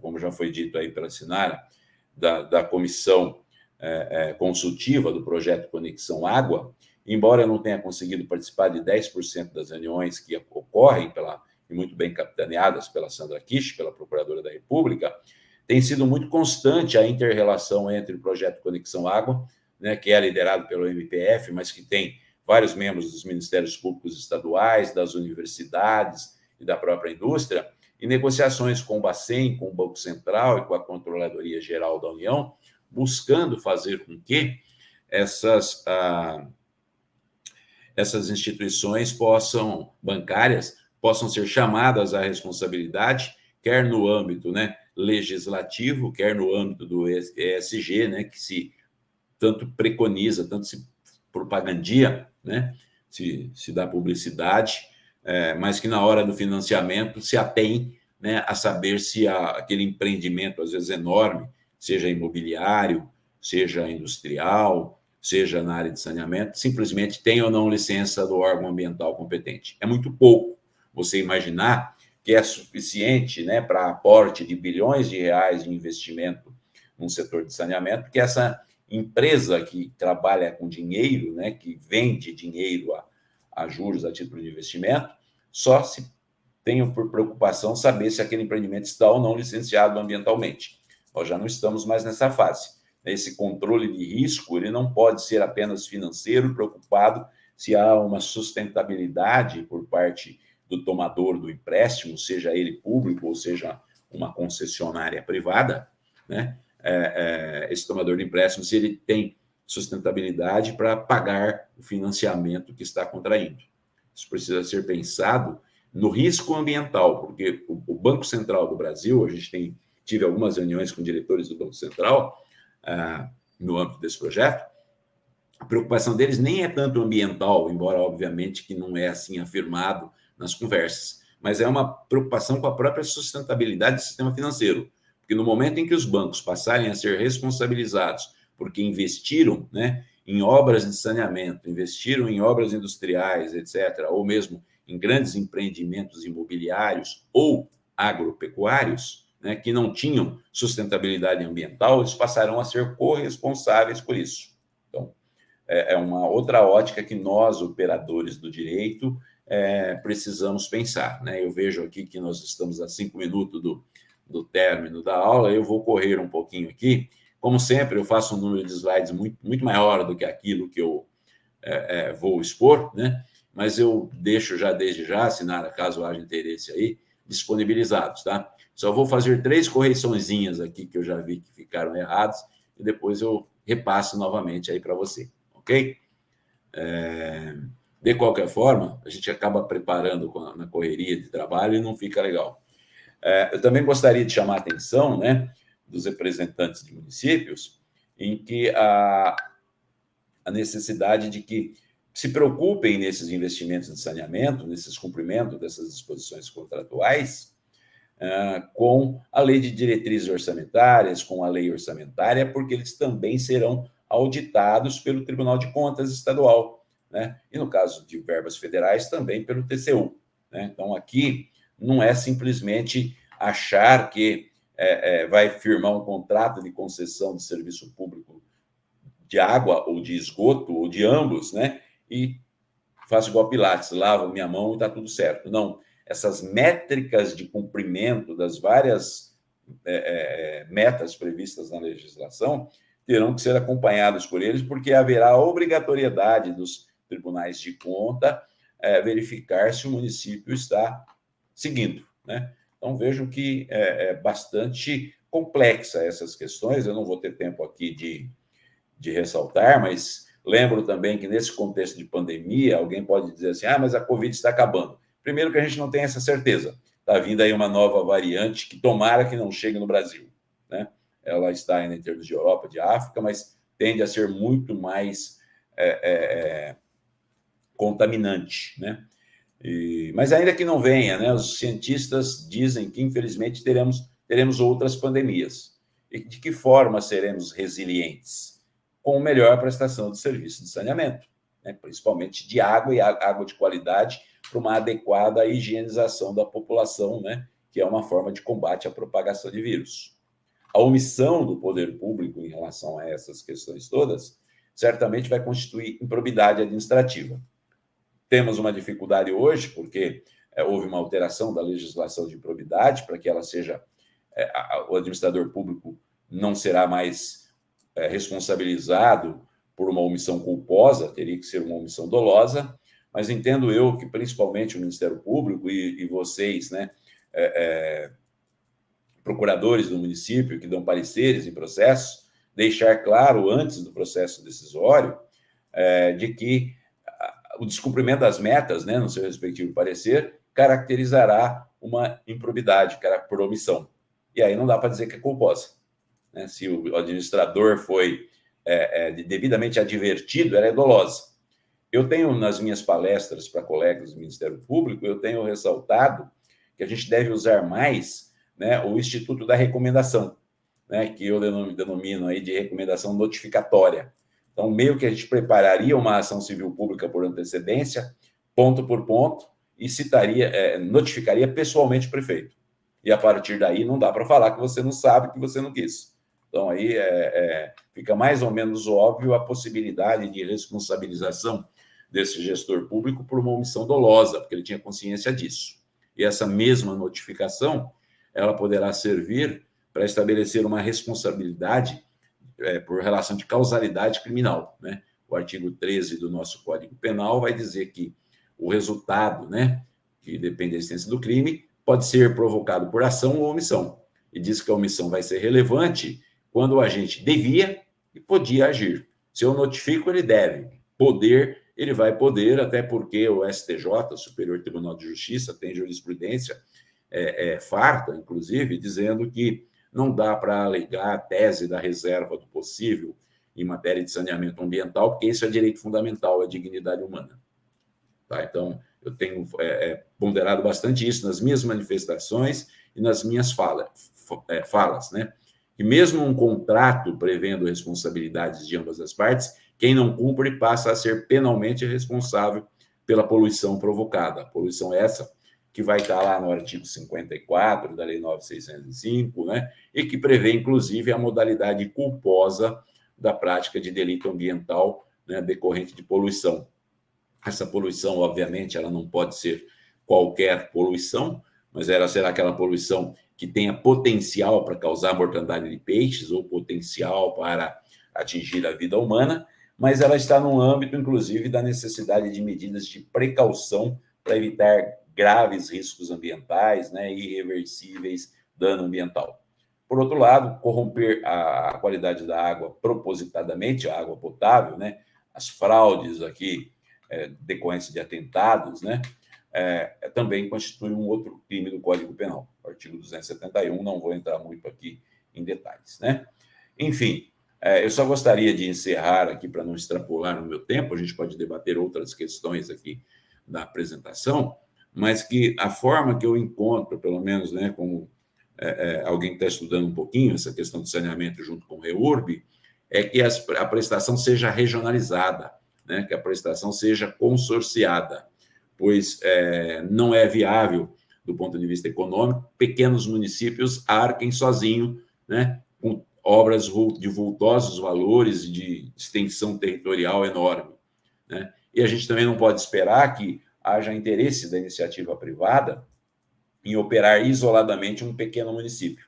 como já foi dito aí pela Sinara, da comissão consultiva do projeto Conexão Água, embora eu não tenha conseguido participar de 10% das reuniões que ocorrem, e muito bem capitaneadas pela Sandra Kish, pela Procuradora da República, tem sido muito constante a inter-relação entre o projeto Conexão Água, né, que é liderado pelo MPF, mas que tem vários membros dos Ministérios Públicos Estaduais, das universidades e da própria indústria, e negociações com o Bacen, com o Banco Central e com a Controladoria Geral da União, buscando fazer com que essas instituições bancárias possam ser chamadas à responsabilidade, quer no âmbito, né, legislativo, quer no âmbito do ESG, né, que se tanto preconiza, tanto se propagandia, né, se dá publicidade, mas que na hora do financiamento se atém, né, a saber se aquele empreendimento, às vezes enorme, seja imobiliário, seja industrial, seja na área de saneamento, simplesmente tem ou não licença do órgão ambiental competente. É muito pouco você imaginar que é suficiente, né, para aporte de bilhões de reais de investimento no setor de saneamento, que essa empresa que trabalha com dinheiro, né, que vende dinheiro a juros a título de investimento, só se tenha por preocupação saber se aquele empreendimento está ou não licenciado ambientalmente. Nós já não estamos mais nessa fase. Esse controle de risco, ele não pode ser apenas financeiro, preocupado se há uma sustentabilidade por parte do tomador do empréstimo, seja ele público ou seja uma concessionária privada, né? Esse tomador de empréstimo, se ele tem sustentabilidade para pagar o financiamento que está contraindo. Isso precisa ser pensado no risco ambiental, porque o Banco Central do Brasil, a gente tive algumas reuniões com diretores do Banco Central no âmbito desse projeto, a preocupação deles nem é tanto ambiental, embora, obviamente, que não é assim afirmado nas conversas, mas é uma preocupação com a própria sustentabilidade do sistema financeiro. Porque no momento em que os bancos passarem a ser responsabilizados porque investiram, né, em obras de saneamento, investiram em obras industriais, etc., ou mesmo em grandes empreendimentos imobiliários ou agropecuários, né, que não tinham sustentabilidade ambiental, eles passarão a ser corresponsáveis por isso. Então, é uma outra ótica que nós, operadores do direito, precisamos pensar, né? Eu vejo aqui que nós estamos a 5 minutos do término da aula, eu vou correr um pouquinho aqui. Como sempre, eu faço um número de slides muito, muito maior do que aquilo que eu vou expor, né? Mas eu deixo já desde já, Sinara, caso haja interesse aí, disponibilizados, tá? Só vou fazer 3 correçõezinhas aqui que eu já vi que ficaram erradas e depois eu repasso novamente aí para você, ok? De qualquer forma, a gente acaba preparando na correria de trabalho e não fica legal. Eu também gostaria de chamar a atenção, né, dos representantes de municípios, em que a necessidade de que se preocupem nesses investimentos de saneamento, nesses cumprimentos dessas disposições contratuais, com a lei de diretrizes orçamentárias, com a lei orçamentária, porque eles também serão auditados pelo Tribunal de Contas Estadual, né? E no caso de verbas federais, também pelo TCU, né? Então, aqui não é simplesmente achar que vai firmar um contrato de concessão de serviço público de água ou de esgoto, ou de ambos, né? E faço igual Pilates, lavo minha mão e está tudo certo. Não, essas métricas de cumprimento das várias metas previstas na legislação terão que ser acompanhadas por eles, porque haverá a obrigatoriedade dos tribunais de conta verificar se o município está seguindo, né? Então, vejo que é bastante complexa essas questões, eu não vou ter tempo aqui de ressaltar, mas lembro também que nesse contexto de pandemia, alguém pode dizer assim, mas a Covid está acabando. Primeiro que a gente não tem essa certeza. Está vindo aí uma nova variante que tomara que não chegue no Brasil, né? Ela está ainda em termos de Europa, de África, mas tende a ser muito mais contaminante, né? Mas ainda que não venha, né? Os cientistas dizem que, infelizmente, teremos outras pandemias. E de que forma seremos resilientes? Com melhor prestação de serviço de saneamento, né? Principalmente de água e água de qualidade, para uma adequada higienização da população, né? Que é uma forma de combate à propagação de vírus. A omissão do poder público em relação a essas questões todas certamente vai constituir improbidade administrativa. Temos uma dificuldade hoje, porque houve uma alteração da legislação de improbidade para que ela seja... o administrador público não será mais responsabilizado por uma omissão culposa, teria que ser uma omissão dolosa, mas entendo eu que, principalmente, o Ministério Público e vocês, né, procuradores do município que dão pareceres em processos, deixar claro, antes do processo decisório, de que o descumprimento das metas, né, no seu respectivo parecer, caracterizará uma improbidade por omissão. E aí não dá para dizer que é culposa, né? Se o administrador foi devidamente advertido, ela é dolosa. Eu tenho, nas minhas palestras para colegas do Ministério Público, eu tenho ressaltado que a gente deve usar mais, né, o Instituto da Recomendação, né, que eu denomino aí de recomendação notificatória. Então, meio que a gente prepararia uma ação civil pública por antecedência, ponto por ponto, e notificaria pessoalmente o prefeito. E a partir daí não dá para falar que você não sabe, que você não quis. Então, aí fica mais ou menos óbvio a possibilidade de responsabilização desse gestor público por uma omissão dolosa, porque ele tinha consciência disso. E essa mesma notificação, ela poderá servir para estabelecer uma responsabilidade por relação de causalidade criminal, né? O artigo 13 do nosso Código Penal vai dizer que o resultado, né, que depende da existência do crime, pode ser provocado por ação ou omissão. E diz que a omissão vai ser relevante quando o agente devia e podia agir. Se eu notifico, ele deve. Poder, ele vai poder, até porque o STJ, o Superior Tribunal de Justiça, tem jurisprudência farta, inclusive, dizendo que não dá para alegar a tese da reserva do possível em matéria de saneamento ambiental, porque isso é direito fundamental, é dignidade humana. Tá? Então, eu tenho ponderado bastante isso nas minhas manifestações e nas minhas falas, né? E mesmo um contrato prevendo responsabilidades de ambas as partes, quem não cumpre passa a ser penalmente responsável pela poluição provocada. A poluição essa que vai estar lá no artigo 54 da Lei 9.605, né? E que prevê, inclusive, a modalidade culposa da prática de delito ambiental, né, decorrente de poluição. Essa poluição, obviamente, ela não pode ser qualquer poluição, mas ela será aquela poluição que tenha potencial para causar mortandade de peixes ou potencial para atingir a vida humana, mas ela está no âmbito, inclusive, da necessidade de medidas de precaução para evitar graves riscos ambientais, né, irreversíveis dano ambiental. Por outro lado, corromper a qualidade da água propositadamente, a água potável, né, as fraudes aqui decorrência de atentados, né, também constitui um outro crime do Código Penal, o artigo 271, não vou entrar muito aqui em detalhes, né? Enfim, Eu só gostaria de encerrar aqui, para não extrapolar no meu tempo, a gente pode debater outras questões aqui da apresentação, mas que a forma que eu encontro, pelo menos, né, como alguém que está estudando um pouquinho essa questão de saneamento junto com o REURB, é que a prestação seja regionalizada, né, que a prestação seja consorciada, pois não é viável, do ponto de vista econômico, pequenos municípios arquem sozinho, né, com obras de vultosos valores e de extensão territorial enorme, né? E a gente também não pode esperar que haja interesse da iniciativa privada em operar isoladamente um pequeno município,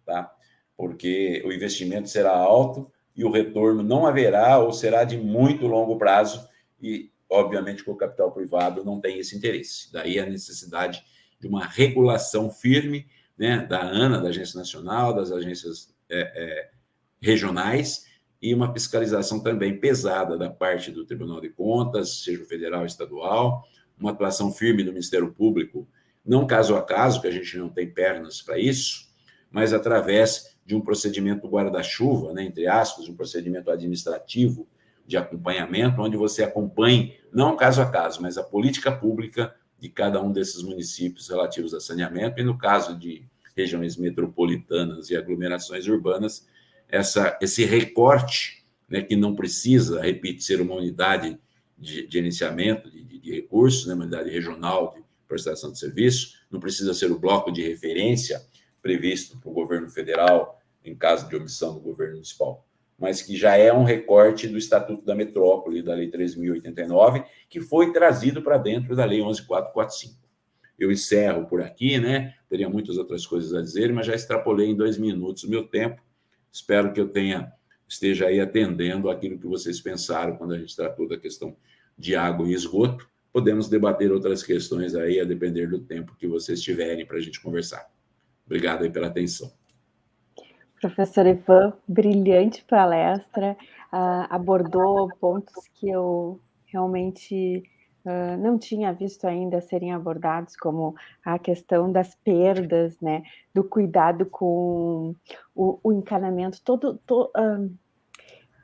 tá? Porque o investimento será alto e o retorno não haverá ou será de muito longo prazo e, obviamente, que o capital privado não tem esse interesse. Daí a necessidade de uma regulação firme, né, da ANA, da Agência Nacional, das agências regionais, e uma fiscalização também pesada da parte do Tribunal de Contas, seja federal ou estadual, uma atuação firme do Ministério Público, não caso a caso, que a gente não tem pernas para isso, mas através de um procedimento guarda-chuva, né, entre aspas, um procedimento administrativo de acompanhamento, onde você acompanhe, não caso a caso, mas a política pública de cada um desses municípios relativos a saneamento, e no caso de regiões metropolitanas e aglomerações urbanas, esse recorte, né, que não precisa, repito, ser uma unidade de gerenciamento de recursos, né, uma unidade regional de prestação de serviço, não precisa ser o bloco de referência previsto para o governo federal em caso de omissão do governo municipal, mas que já é um recorte do Estatuto da Metrópole, da Lei 3.089, que foi trazido para dentro da Lei 11.445. Eu encerro por aqui, né? Teria muitas outras coisas a dizer, mas já extrapolei em 2 minutos o meu tempo. Espero que eu esteja aí atendendo aquilo que vocês pensaram quando a gente tratou da questão de água e esgoto. Podemos debater outras questões aí, a depender do tempo que vocês tiverem para a gente conversar. Obrigado aí pela atenção. Professor Ivan, brilhante palestra, abordou pontos que eu realmente não tinha visto ainda serem abordados, como a questão das perdas, né, do cuidado com o encanamento,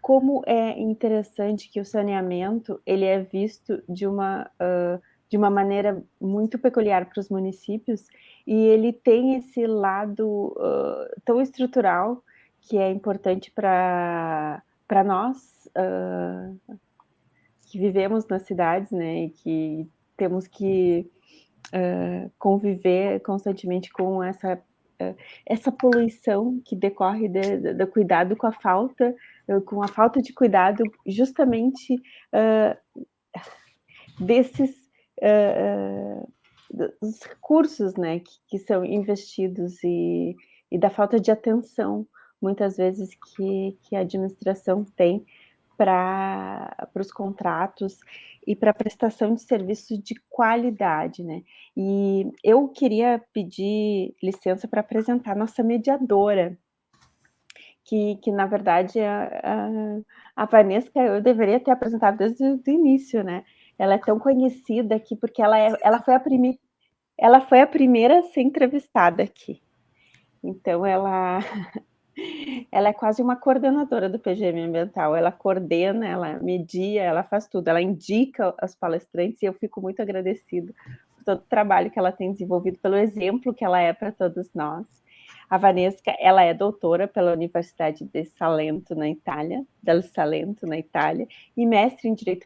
como é interessante que o saneamento ele é visto de uma maneira muito peculiar para os municípios, e ele tem esse lado tão estrutural que é importante para nós que vivemos nas cidades, né, e que temos que conviver constantemente com essa poluição que decorre do cuidado com a falta de cuidado, justamente desses dos recursos, né, que são investidos e da falta de atenção, muitas vezes, que a administração tem para os contratos e para a prestação de serviços de qualidade, né. E eu queria pedir licença para apresentar nossa mediadora, que na verdade a Vanesca eu deveria ter apresentado desde o início, né. Ela é tão conhecida aqui porque ela foi a primeira a ser entrevistada aqui. Então ela é quase uma coordenadora do PGM Ambiental, ela coordena, ela media, ela faz tudo, ela indica os palestrantes, e eu fico muito agradecida por todo o trabalho que ela tem desenvolvido, pelo exemplo que ela é para todos nós. A Vanesca, ela é doutora pela Universidade del Salento, na Itália, e mestre em Direito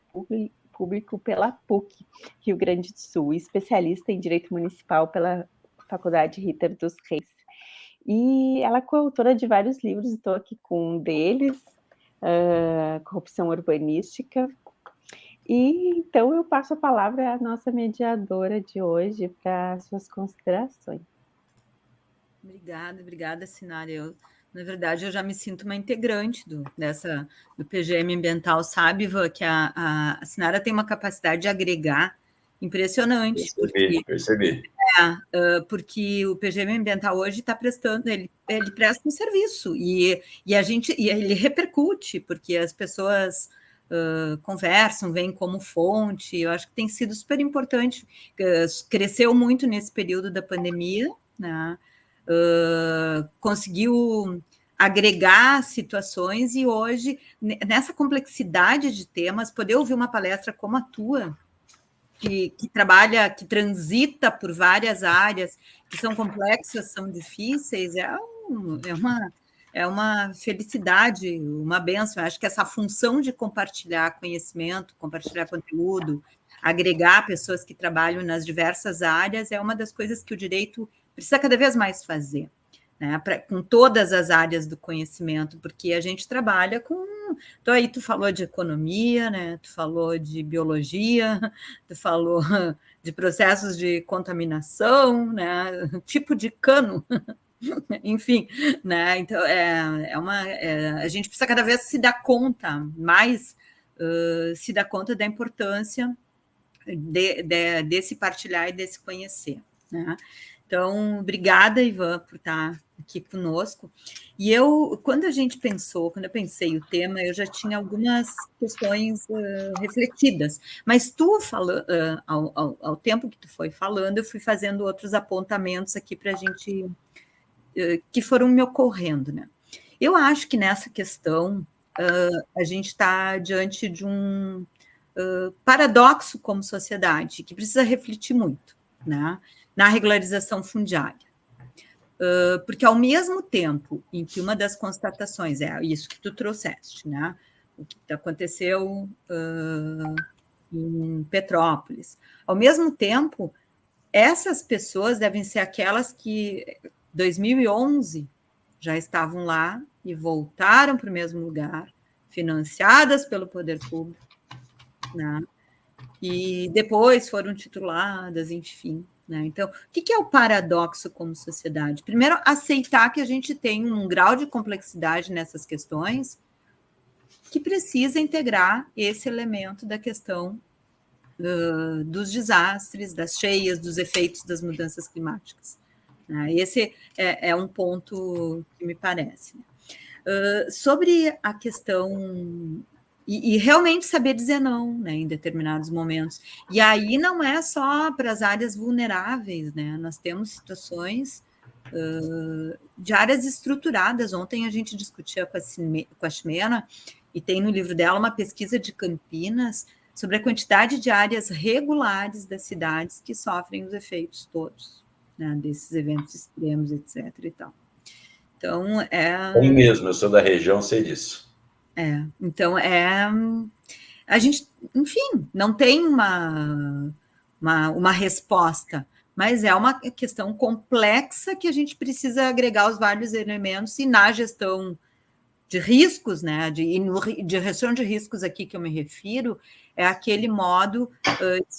Público pela PUC, Rio Grande do Sul, e especialista em Direito Municipal pela Faculdade Ritter dos Reis. E ela é coautora de vários livros, estou aqui com um deles, Corrupção Urbanística. E então eu passo a palavra à nossa mediadora de hoje para suas considerações. Obrigada, Sinara. Na verdade, eu já me sinto uma integrante do PGM Ambiental, sabe, Ivan, que a Sinara tem uma capacidade de agregar impressionante. Percebi. Porque o PGM Ambiental hoje está prestando, ele presta um serviço e ele repercute, porque as pessoas conversam, veem como fonte. Eu acho que tem sido super importante, cresceu muito nesse período da pandemia, né? Conseguiu agregar situações, e hoje, nessa complexidade de temas, poder ouvir uma palestra como a tua, que trabalha, que transita por várias áreas, que são complexas, são difíceis, é uma felicidade, uma bênção. Eu acho que essa função de compartilhar conhecimento, compartilhar conteúdo, agregar pessoas que trabalham nas diversas áreas é uma das coisas que o direito precisa cada vez mais fazer, né, com todas as áreas do conhecimento, porque a gente trabalha com... Então, aí tu falou de economia, né, tu falou de biologia, tu falou de processos de contaminação, né, tipo de cano, enfim, né, então a gente precisa cada vez se dar conta, mais se dar conta da importância desse partilhar e desse conhecer, né. Então, obrigada, Ivan, por estar aqui conosco. E quando eu pensei o tema, eu já tinha algumas questões refletidas, mas tu falando, ao tempo que tu foi falando, eu fui fazendo outros apontamentos aqui para a gente, que foram me ocorrendo, né? Eu acho que nessa questão a gente está diante de um paradoxo como sociedade, que precisa refletir muito, né, na regularização fundiária. Porque, ao mesmo tempo em que uma das constatações é isso que tu trouxeste, né, o que aconteceu em Petrópolis, ao mesmo tempo, essas pessoas devem ser aquelas que, em 2011, já estavam lá e voltaram para o mesmo lugar, financiadas pelo poder público, né, e depois foram tituladas, enfim. Né? Então, o que é o paradoxo como sociedade? Primeiro, aceitar que a gente tem um grau de complexidade nessas questões que precisa integrar esse elemento da questão dos desastres, das cheias, dos efeitos das mudanças climáticas. Né? Esse é um ponto que me parece. Sobre a questão... E realmente saber dizer não, né, em determinados momentos. E aí não é só para as áreas vulneráveis, né? Nós temos situações de áreas estruturadas. Ontem a gente discutia com a Ximena, e tem no livro dela uma pesquisa de Campinas sobre a quantidade de áreas regulares das cidades que sofrem os efeitos todos, né, desses eventos extremos, etc. e tal. Então, Tem mesmo, eu sou da região, sei disso. Então, a gente, enfim, não tem uma resposta, mas é uma questão complexa que a gente precisa agregar os vários elementos, e na gestão de riscos, né, de gestão de riscos aqui que eu me refiro, é aquele modo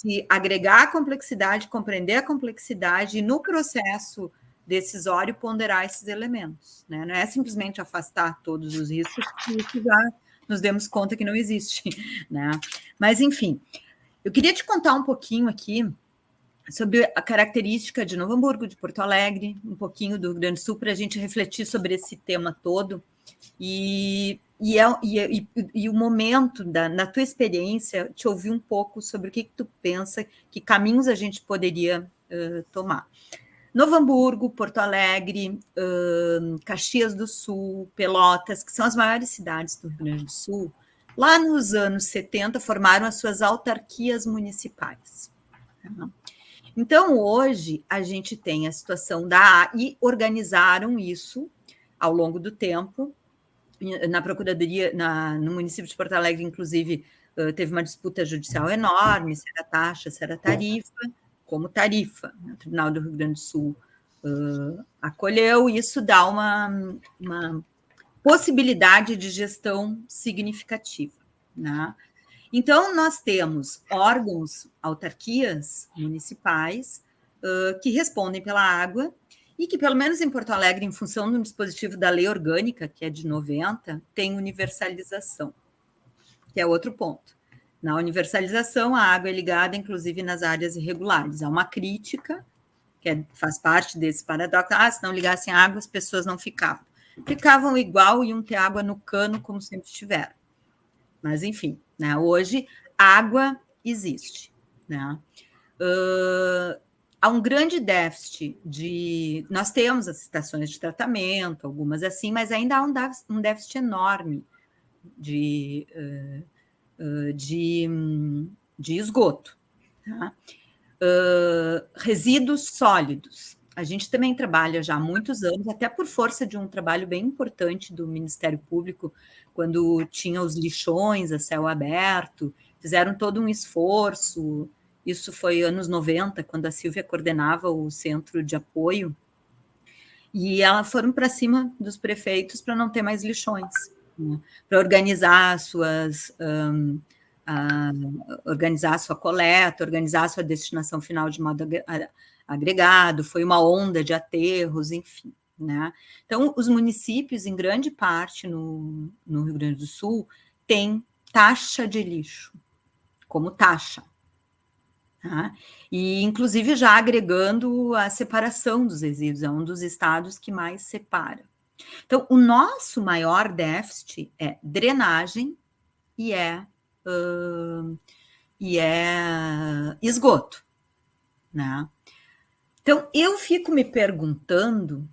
de agregar a complexidade, compreender a complexidade e, no processo decisório, ponderar esses elementos. Né? Não é simplesmente afastar todos os riscos, porque isso já nos demos conta que não existe. Né? Mas, enfim, eu queria te contar um pouquinho aqui sobre a característica de Novo Hamburgo, de Porto Alegre, um pouquinho do Rio Grande do Sul, para a gente refletir sobre esse tema todo. E o momento, na tua experiência, te ouvir um pouco sobre o que tu pensa, que caminhos a gente poderia tomar. Novo Hamburgo, Porto Alegre, Caxias do Sul, Pelotas, que são as maiores cidades do Rio Grande do Sul, lá nos anos 70 formaram as suas autarquias municipais. Então, hoje, a gente tem a situação e organizaram isso ao longo do tempo. Na Procuradoria, no município de Porto Alegre, inclusive, teve uma disputa judicial enorme, se era taxa, se era tarifa, como tarifa. O Tribunal do Rio Grande do Sul acolheu, e isso dá uma possibilidade de gestão significativa. Né? Então, nós temos órgãos, autarquias municipais, que respondem pela água, e que, pelo menos em Porto Alegre, em função do dispositivo da lei orgânica, que é de 90, tem universalização, que é outro ponto. Na universalização, a água é ligada, inclusive, nas áreas irregulares. Há uma crítica, que faz parte desse paradoxo. Se não ligassem a água, as pessoas não ficavam. Ficavam igual, iam ter água no cano, como sempre tiveram. Mas, enfim, né, hoje, água existe. Né? há um grande déficit de... Nós temos as estações de tratamento, algumas assim, mas ainda há um déficit enorme de esgoto. Tá? Resíduos sólidos. A gente também trabalha já há muitos anos, até por força de um trabalho bem importante do Ministério Público, quando tinha os lixões a céu aberto, fizeram todo um esforço. Isso foi anos 90, quando a Silvia coordenava o centro de apoio, e elas foram para cima dos prefeitos para não ter mais lixões, né? Para organizar organizar a sua coleta, organizar a sua destinação final de modo agregado, foi uma onda de aterros, enfim. Né? Então, os municípios, em grande parte no Rio Grande do Sul, têm taxa de lixo, como taxa. Tá? E, inclusive, já agregando a separação dos resíduos, é um dos estados que mais separa. Então, o nosso maior déficit é drenagem e é esgoto. Né? Então, eu fico me perguntando,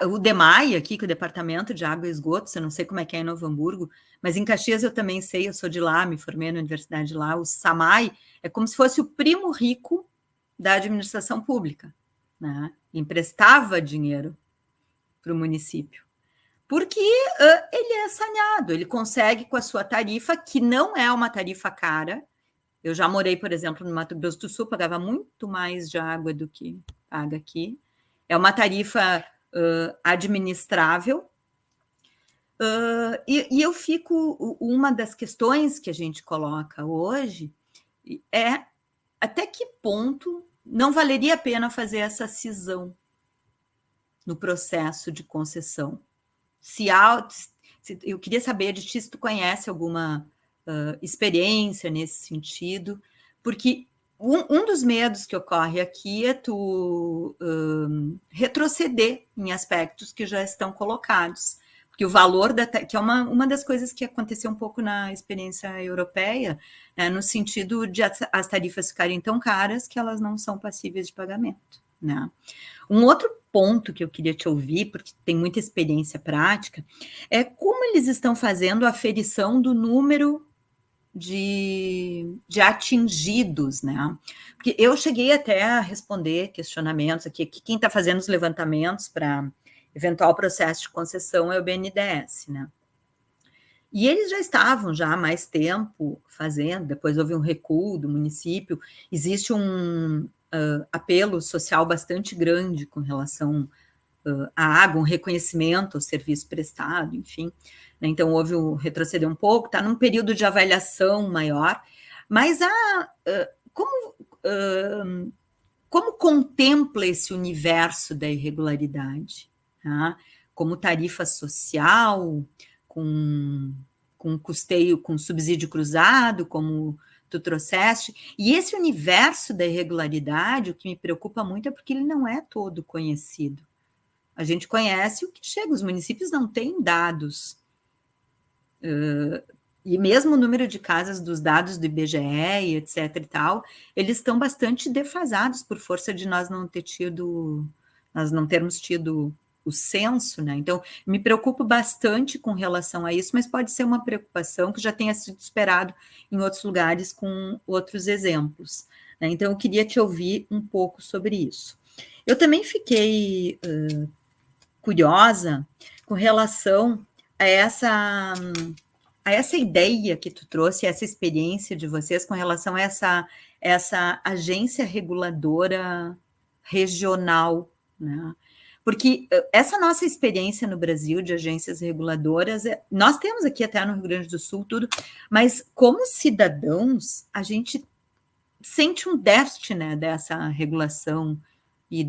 o DEMAI aqui, que é o Departamento de Água e Esgoto, eu não sei como é que é em Novo Hamburgo, mas em Caxias eu também sei, eu sou de lá, me formei na universidade lá, o SAMAI é como se fosse o primo rico da administração pública, né? Emprestava dinheiro para o município, porque ele é saneado, ele consegue com a sua tarifa, que não é uma tarifa cara. Eu já morei, por exemplo, no Mato Grosso do Sul, pagava muito mais de água do que paga aqui. É uma tarifa administrável. E eu fico... Uma das questões que a gente coloca hoje é até que ponto não valeria a pena fazer essa cisão no processo de concessão. Eu queria saber de ti se tu conhece alguma experiência nesse sentido, porque um dos medos que ocorre aqui é tu retroceder em aspectos que já estão colocados, porque o valor que é uma das coisas que aconteceu um pouco na experiência europeia, né, no sentido de as tarifas ficarem tão caras que elas não são passíveis de pagamento. Né? Um outro ponto que eu queria te ouvir, porque tem muita experiência prática, é como eles estão fazendo a aferição do número de atingidos, né? Porque eu cheguei até a responder questionamentos aqui, que quem está fazendo os levantamentos para eventual processo de concessão é o BNDES, né? E eles já estavam já há mais tempo fazendo, depois houve um recuo do município, existe um apelo social bastante grande com relação à água, um reconhecimento ao serviço prestado, enfim. Então, houve retroceder um pouco, está num período de avaliação maior, mas como contempla esse universo da irregularidade? Tá? Como tarifa social, com custeio, com subsídio cruzado, como tu trouxeste, e esse universo da irregularidade, o que me preocupa muito é porque ele não é todo conhecido. A gente conhece o que chega, os municípios não têm dados, e mesmo o número de casas dos dados do IBGE, etc. e tal, eles estão bastante defasados por força de nós não termos tido o censo, né? Então, me preocupo bastante com relação a isso, mas pode ser uma preocupação que já tenha sido esperado em outros lugares com outros exemplos, né? Então, eu queria te ouvir um pouco sobre isso. Eu também fiquei curiosa com relação a essa ideia que tu trouxe, essa experiência de vocês com relação a essa agência reguladora regional, né? Porque essa nossa experiência no Brasil de agências reguladoras, nós temos aqui até no Rio Grande do Sul tudo, mas como cidadãos, a gente sente um déficit, né, dessa regulação e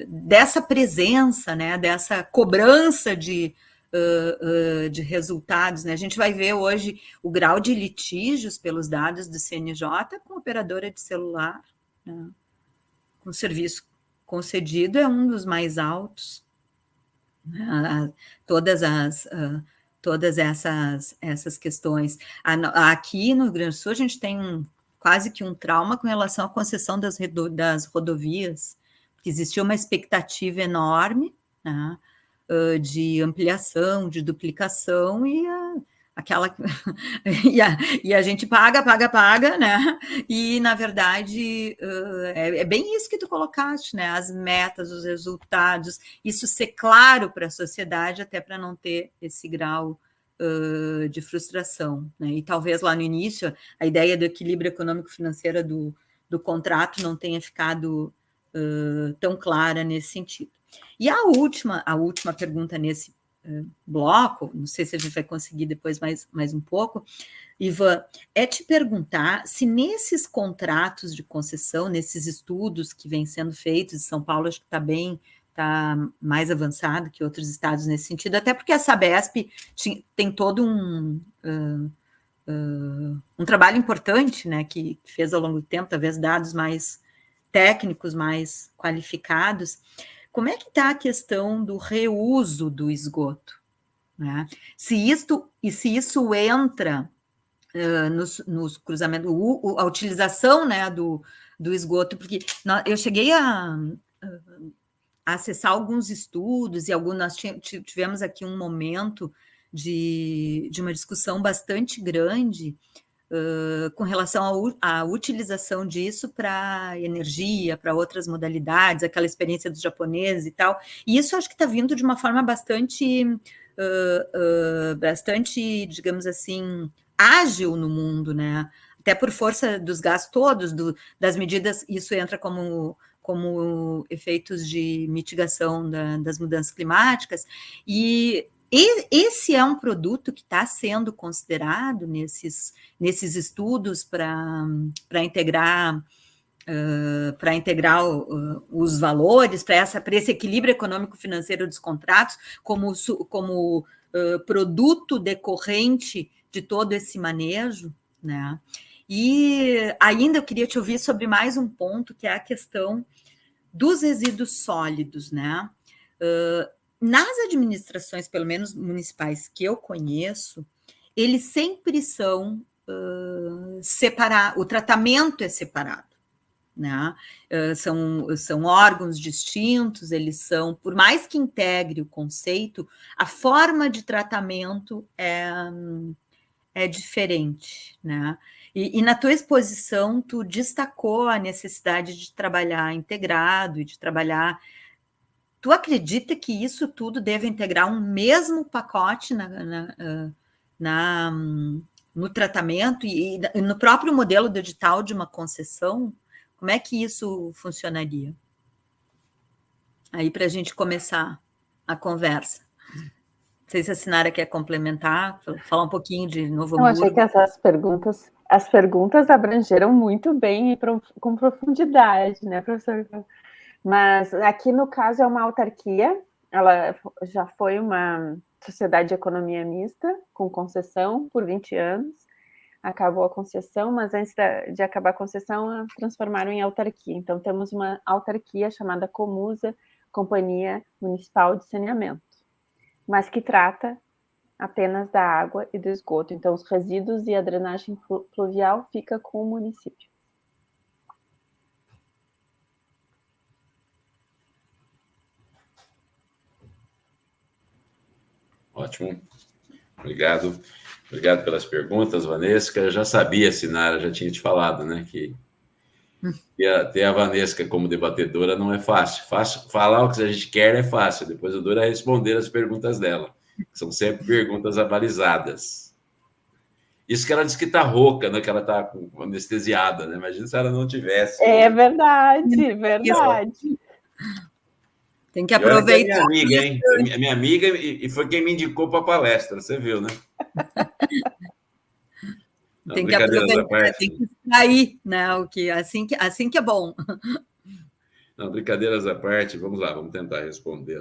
dessa presença, né, dessa cobrança de resultados, né? A gente vai ver hoje o grau de litígios pelos dados do CNJ com operadora de celular, né? Com serviço concedido é um dos mais altos. Todas todas essas questões. Aqui no Rio Grande do Sul, a gente tem quase que um trauma com relação à concessão das rodovias, porque existia uma expectativa enorme, né, de ampliação, de duplicação, e e a gente paga, né? E, na verdade, é bem isso que tu colocaste, né? As metas, os resultados, isso ser claro para a sociedade, até para não ter esse grau de frustração, né? E talvez lá no início a ideia do equilíbrio econômico-financeiro do contrato não tenha ficado tão clara nesse sentido. E a última pergunta nesse bloco, não sei se a gente vai conseguir depois mais um pouco, Ivan, é te perguntar se nesses contratos de concessão, nesses estudos que vêm sendo feitos, em São Paulo acho que está mais avançado que outros estados nesse sentido, até porque a Sabesp tem todo um trabalho importante, né, que fez ao longo do tempo, talvez dados mais técnicos, mais qualificados. Como é que está a questão do reuso do esgoto? Né? Se isso entra nos cruzamentos, a utilização, né, do esgoto, porque eu cheguei a acessar alguns estudos, e nós tivemos aqui um momento de uma discussão bastante grande com relação à utilização disso para energia, para outras modalidades, aquela experiência dos japoneses e tal. E isso acho que está vindo de uma forma bastante, digamos assim, ágil no mundo, né? Até por força dos gastos todos, das medidas, isso entra como efeitos de mitigação das mudanças climáticas, e esse é um produto que está sendo considerado nesses estudos para integrar os valores, para esse equilíbrio econômico-financeiro dos contratos, como produto decorrente de todo esse manejo, né? E ainda eu queria te ouvir sobre mais um ponto, que é a questão dos resíduos sólidos, né? Nas administrações, pelo menos municipais que eu conheço, eles sempre são separados, o tratamento é separado, né? São órgãos distintos, eles são, por mais que integre o conceito, a forma de tratamento é diferente, né? E na tua exposição, tu destacou a necessidade de trabalhar integrado e de trabalhar. Tu acredita que isso tudo deve integrar um mesmo pacote no tratamento e no próprio modelo do edital de uma concessão? Como é que isso funcionaria? Aí, para a gente começar a conversa. Não sei se a Sinara quer complementar, falar um pouquinho de Novo Hamburgo. Eu achei que as perguntas abrangeram muito bem e com profundidade, né, professor? Mas aqui, no caso, é uma autarquia, ela já foi uma sociedade de economia mista, com concessão por 20 anos, acabou a concessão, mas antes de acabar a concessão, transformaram em autarquia. Então, temos uma autarquia chamada Comusa, Companhia Municipal de Saneamento, mas que trata apenas da água e do esgoto. Então, os resíduos e a drenagem pluvial fica com o município. Ótimo. Obrigado. Obrigado pelas perguntas, Vanessa. Eu já sabia, Sinara, já tinha te falado, né, que ter a Vanessa como debatedora não é fácil. Falar o que a gente quer é fácil, depois o duro é responder as perguntas dela, que são sempre perguntas abalizadas. Isso que ela disse que está rouca, né, que ela está anestesiada, né? Imagina se ela não tivesse. É verdade, verdade. Tem que aproveitar. É minha amiga, hein? É minha amiga e foi quem me indicou para a palestra, você viu, né? Não, tem que aproveitar, tem que extrair, né? Assim que é bom. Não, brincadeiras à parte, vamos lá, vamos tentar responder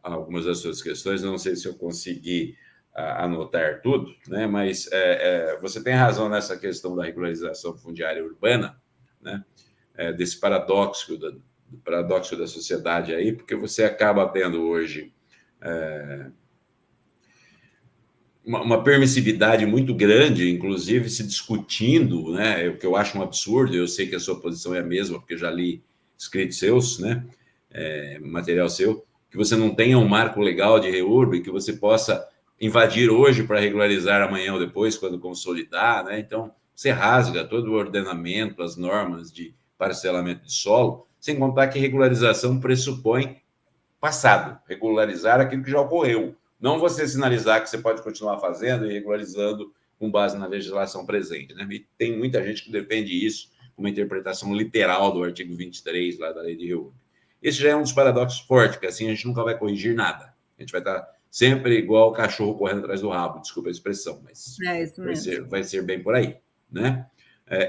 algumas das suas questões. Não sei se eu consegui anotar tudo, né? Mas você tem razão nessa questão da regularização fundiária urbana, né? Desse paradoxo da sociedade aí, porque você acaba tendo hoje uma permissividade muito grande, inclusive se discutindo, né? O que eu acho um absurdo. Eu sei que a sua posição é a mesma, porque eu já li escritos seus, né? Material seu, que você não tenha um marco legal de REURB, que você possa invadir hoje para regularizar amanhã ou depois, quando consolidar, né? Então, você rasga todo o ordenamento, as normas de parcelamento de solo, sem contar que regularização pressupõe passado, regularizar aquilo que já ocorreu. Não você sinalizar que você pode continuar fazendo e regularizando com base na legislação presente, né? E tem muita gente que defende isso, uma interpretação literal do artigo 23 lá da lei de REURB. Esse já é um dos paradoxos fortes, que assim a gente nunca vai corrigir nada. A gente vai estar sempre igual o cachorro correndo atrás do rabo, desculpa a expressão, mas vai ser bem por aí, né?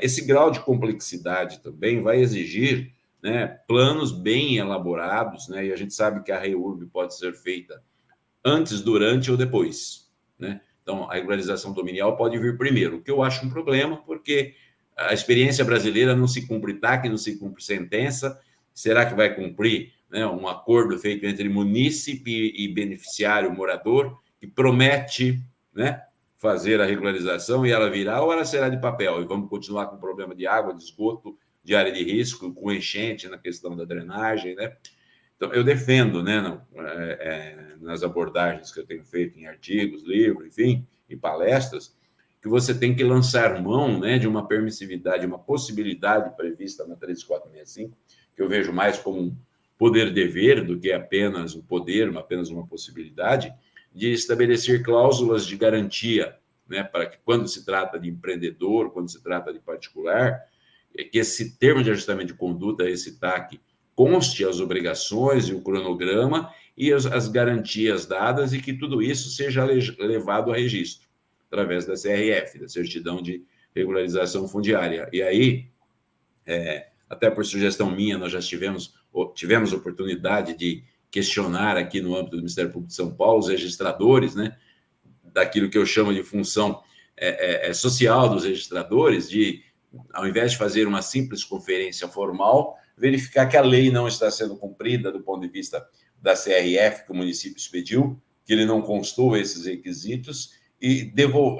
Esse grau de complexidade também vai exigir, né, planos bem elaborados, né? E a gente sabe que a REURB pode ser feita antes, durante ou depois, né? Então, a regularização dominial pode vir primeiro, o que eu acho um problema, porque a experiência brasileira não se cumpre TAC, não se cumpre sentença. Será que vai cumprir, né, um acordo feito entre munícipe e beneficiário morador, que promete, né, fazer a regularização e ela virá, ou ela será de papel? E vamos continuar com o problema de água, de esgoto, de área de risco, com enchente na questão da drenagem, né? Então, eu defendo, né, nas abordagens que eu tenho feito em artigos, livros, enfim, e palestras, que você tem que lançar mão, né, de uma permissividade, uma possibilidade prevista na 13465, que eu vejo mais como um poder-dever do que apenas um poder, apenas uma possibilidade, de estabelecer cláusulas de garantia, né, para que, quando se trata de empreendedor, quando se trata de particular, que esse termo de ajustamento de conduta, esse TAC, conste as obrigações e o cronograma e as garantias dadas, e que tudo isso seja levado a registro, através da CRF, da Certidão de Regularização Fundiária. E aí, até por sugestão minha, nós já tivemos oportunidade de questionar aqui no âmbito do Ministério Público de São Paulo os registradores, né, daquilo que eu chamo de função social dos registradores, de, ao invés de fazer uma simples conferência formal, verificar que a lei não está sendo cumprida do ponto de vista da CRF que o município expediu, que ele não constou esses requisitos, e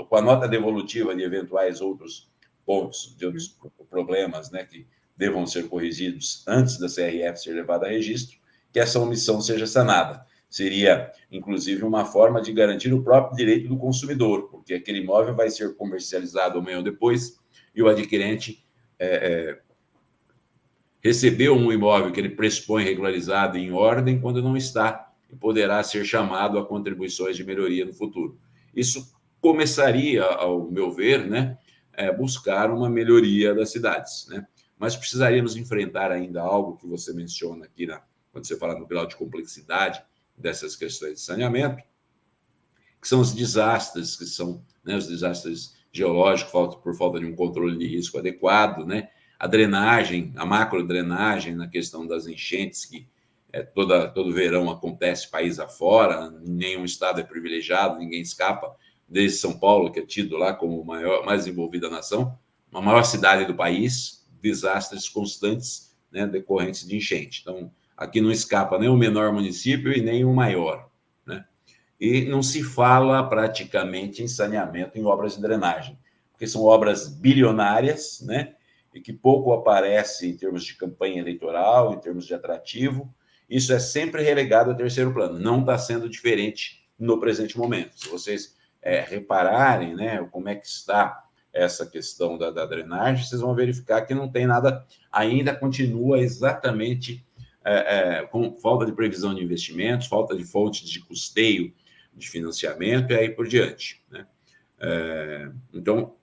com a nota devolutiva de eventuais outros pontos, de outros problemas, né, que devam ser corrigidos antes da CRF ser levada a registro, que essa omissão seja sanada. Seria, inclusive, uma forma de garantir o próprio direito do consumidor, porque aquele imóvel vai ser comercializado amanhã ou depois, e o adquirente recebeu um imóvel que ele pressupõe regularizado e em ordem quando não está, e poderá ser chamado a contribuições de melhoria no futuro. Isso começaria, ao meu ver, né, buscar uma melhoria das cidades, né? Mas precisaríamos enfrentar ainda algo que você menciona aqui, quando você fala no grau de complexidade dessas questões de saneamento, que são os desastres, que são, né, os desastres geológicos, por falta de um controle de risco adequado, né? A drenagem, a macrodrenagem na questão das enchentes, que todo verão acontece país afora, nenhum estado é privilegiado, ninguém escapa, desde São Paulo, que é tido lá como mais desenvolvida nação, a maior cidade do país, desastres constantes, né, decorrentes de enchente. Então, aqui não escapa nem o menor município e nem o maior, né? E não se fala praticamente em saneamento, em obras de drenagem, porque são obras bilionárias, né? E que pouco aparece em termos de campanha eleitoral, em termos de atrativo. Isso é sempre relegado a terceiro plano. Não está sendo diferente no presente momento. Se vocês repararem, né, como é que está essa questão da drenagem, vocês vão verificar que não tem nada, ainda continua exatamente com falta de previsão de investimentos, falta de fontes de custeio de financiamento e aí por diante, né? Então,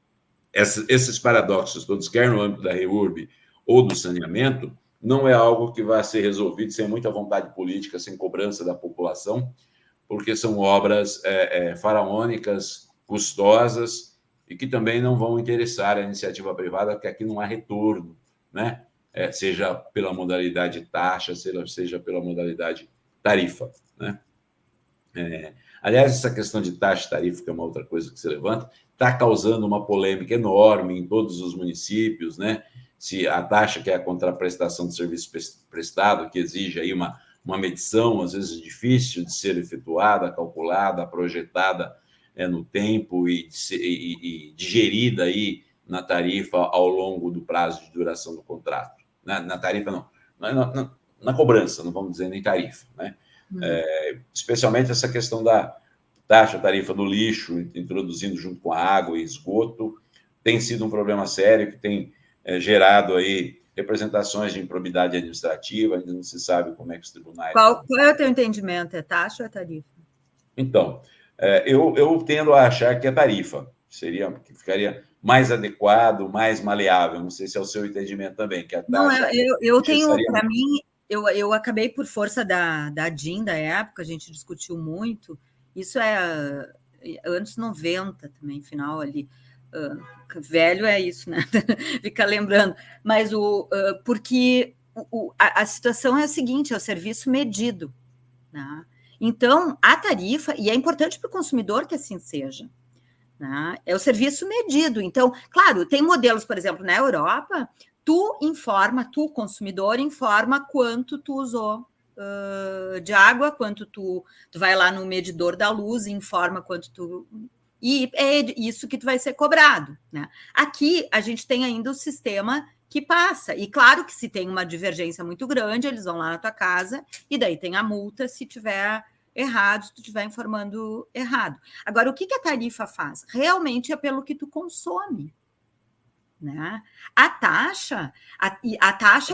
esses paradoxos todos, quer no âmbito da REURB ou do saneamento, não é algo que vai ser resolvido sem muita vontade política, sem cobrança da população, porque são obras faraônicas, custosas, e que também não vão interessar a iniciativa privada, porque aqui não há retorno, né? Seja pela modalidade taxa, seja pela modalidade tarifa, né? Aliás, essa questão de taxa e tarifa, que é uma outra coisa que se levanta, está causando uma polêmica enorme em todos os municípios, né? Se a taxa, que é a contraprestação de serviço prestado, que exige aí uma medição, às vezes difícil de ser efetuada, calculada, projetada no tempo e digerida aí na tarifa ao longo do prazo de duração do contrato. Na tarifa, não. Na cobrança, não vamos dizer nem tarifa, né? Especialmente essa questão da taxa, tarifa do lixo, introduzindo junto com a água e esgoto, tem sido um problema sério que tem gerado aí representações de improbidade administrativa, ainda não se sabe como é que os tribunais... Qual é o teu entendimento? É taxa ou é tarifa? Então, eu tendo a achar que é tarifa, que ficaria mais adequado, mais maleável. Não sei se é o seu entendimento também, que a taxa... Não, eu tenho, para mim, eu acabei por força da DIN da época, a gente discutiu muito, isso é anos 90 também, final ali, velho é isso, né? Fica lembrando, mas porque a situação é a seguinte, é o serviço medido, né? Então, a tarifa, e é importante para o consumidor que assim seja, né? É o serviço medido. Então, claro, tem modelos, por exemplo, na Europa, tu, consumidor, informa quanto tu usou de água, quanto tu vai lá no medidor da luz e informa quanto tu... E é isso que tu vai ser cobrado, né? Aqui, a gente tem ainda o sistema que passa. E claro que se tem uma divergência muito grande, eles vão lá na tua casa e daí tem a multa se tiver errado, se tu estiver informando errado. Agora, o que a tarifa faz? Realmente é pelo que tu consome, né? A taxa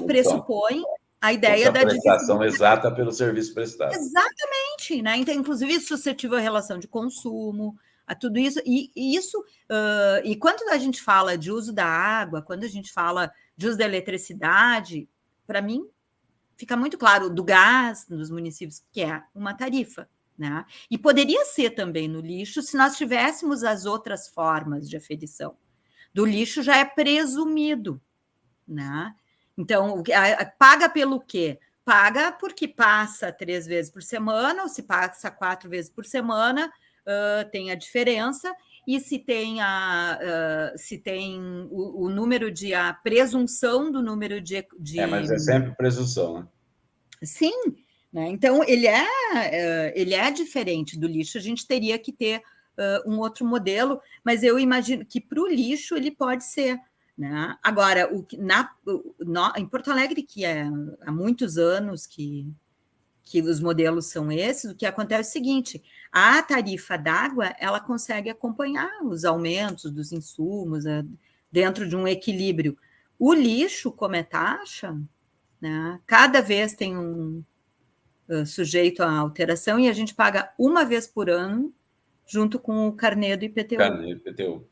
pressupõe a ideia da prestação exata pelo serviço prestado. Exatamente, né? Então, inclusive, isso suscetível à relação de consumo, a tudo isso. E quando a gente fala de uso da água, quando a gente fala de uso da eletricidade, para mim, fica muito claro, do gás nos municípios, que é uma tarifa, né? E poderia ser também no lixo, se nós tivéssemos as outras formas de aferição. Do lixo já é presumido, né? Então, paga pelo quê? Paga porque passa 3 vezes por semana, ou se passa 4 vezes por semana, tem a diferença, e se tem o número de... a presunção do número de... mas é sempre presunção, né? Sim, né? Então ele é diferente do lixo, a gente teria que ter um outro modelo, mas eu imagino que para o lixo ele pode ser, né? Agora, em Porto Alegre, que há muitos anos que os modelos são esses, o que acontece é o seguinte: a tarifa d'água ela consegue acompanhar os aumentos dos insumos dentro de um equilíbrio. O lixo, como é taxa, né, cada vez tem um sujeito à alteração e a gente paga uma vez por ano junto com o carnê do IPTU. Carnê do IPTU.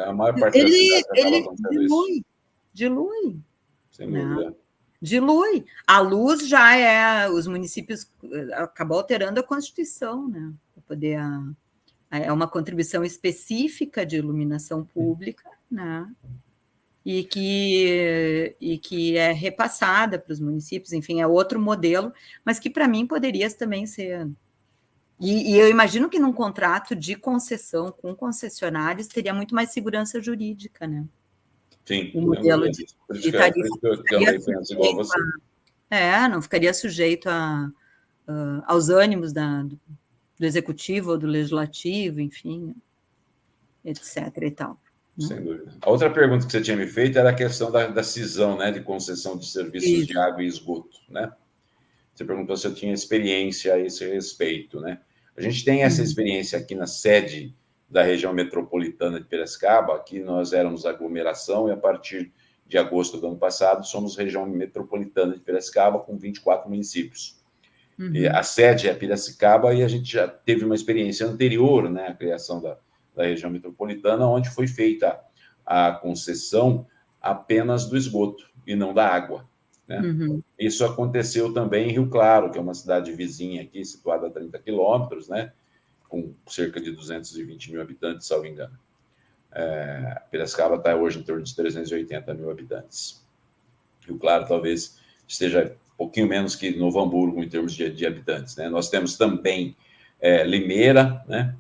A maior parte das cidades ele dilui. Sem dúvida. Né? Dilui. A luz já os municípios acabou alterando a Constituição, né? Para poder é uma contribuição específica de iluminação pública, né? E que é repassada para os municípios, enfim, é outro modelo, mas que para mim poderia também ser. E eu imagino que num contrato de concessão com concessionários teria muito mais segurança jurídica, né? Sim, o modelo de tarifa não ficaria sujeito aos ânimos do executivo ou do legislativo, enfim, etc. e tal. Sem dúvida. A outra pergunta que você tinha me feito era a questão da cisão, né, de concessão de serviços de água e esgoto, né? Você perguntou se eu tinha experiência a esse respeito, né? A gente tem essa experiência aqui na sede da região metropolitana de Piracicaba. Aqui nós éramos aglomeração e a partir de agosto do ano passado somos região metropolitana de Piracicaba com 24 municípios. E a sede é Piracicaba e a gente já teve uma experiência anterior, né, à criação da região metropolitana, onde foi feita a concessão apenas do esgoto e não da água, né? Isso aconteceu também em Rio Claro, que é uma cidade vizinha aqui, situada a 30 quilômetros, né, com cerca de 220 mil habitantes, salvo engano. Piracicaba está hoje em torno de 380 mil habitantes. Rio Claro talvez esteja um pouquinho menos que Novo Hamburgo em termos de habitantes, né? Nós temos também Limeira, né,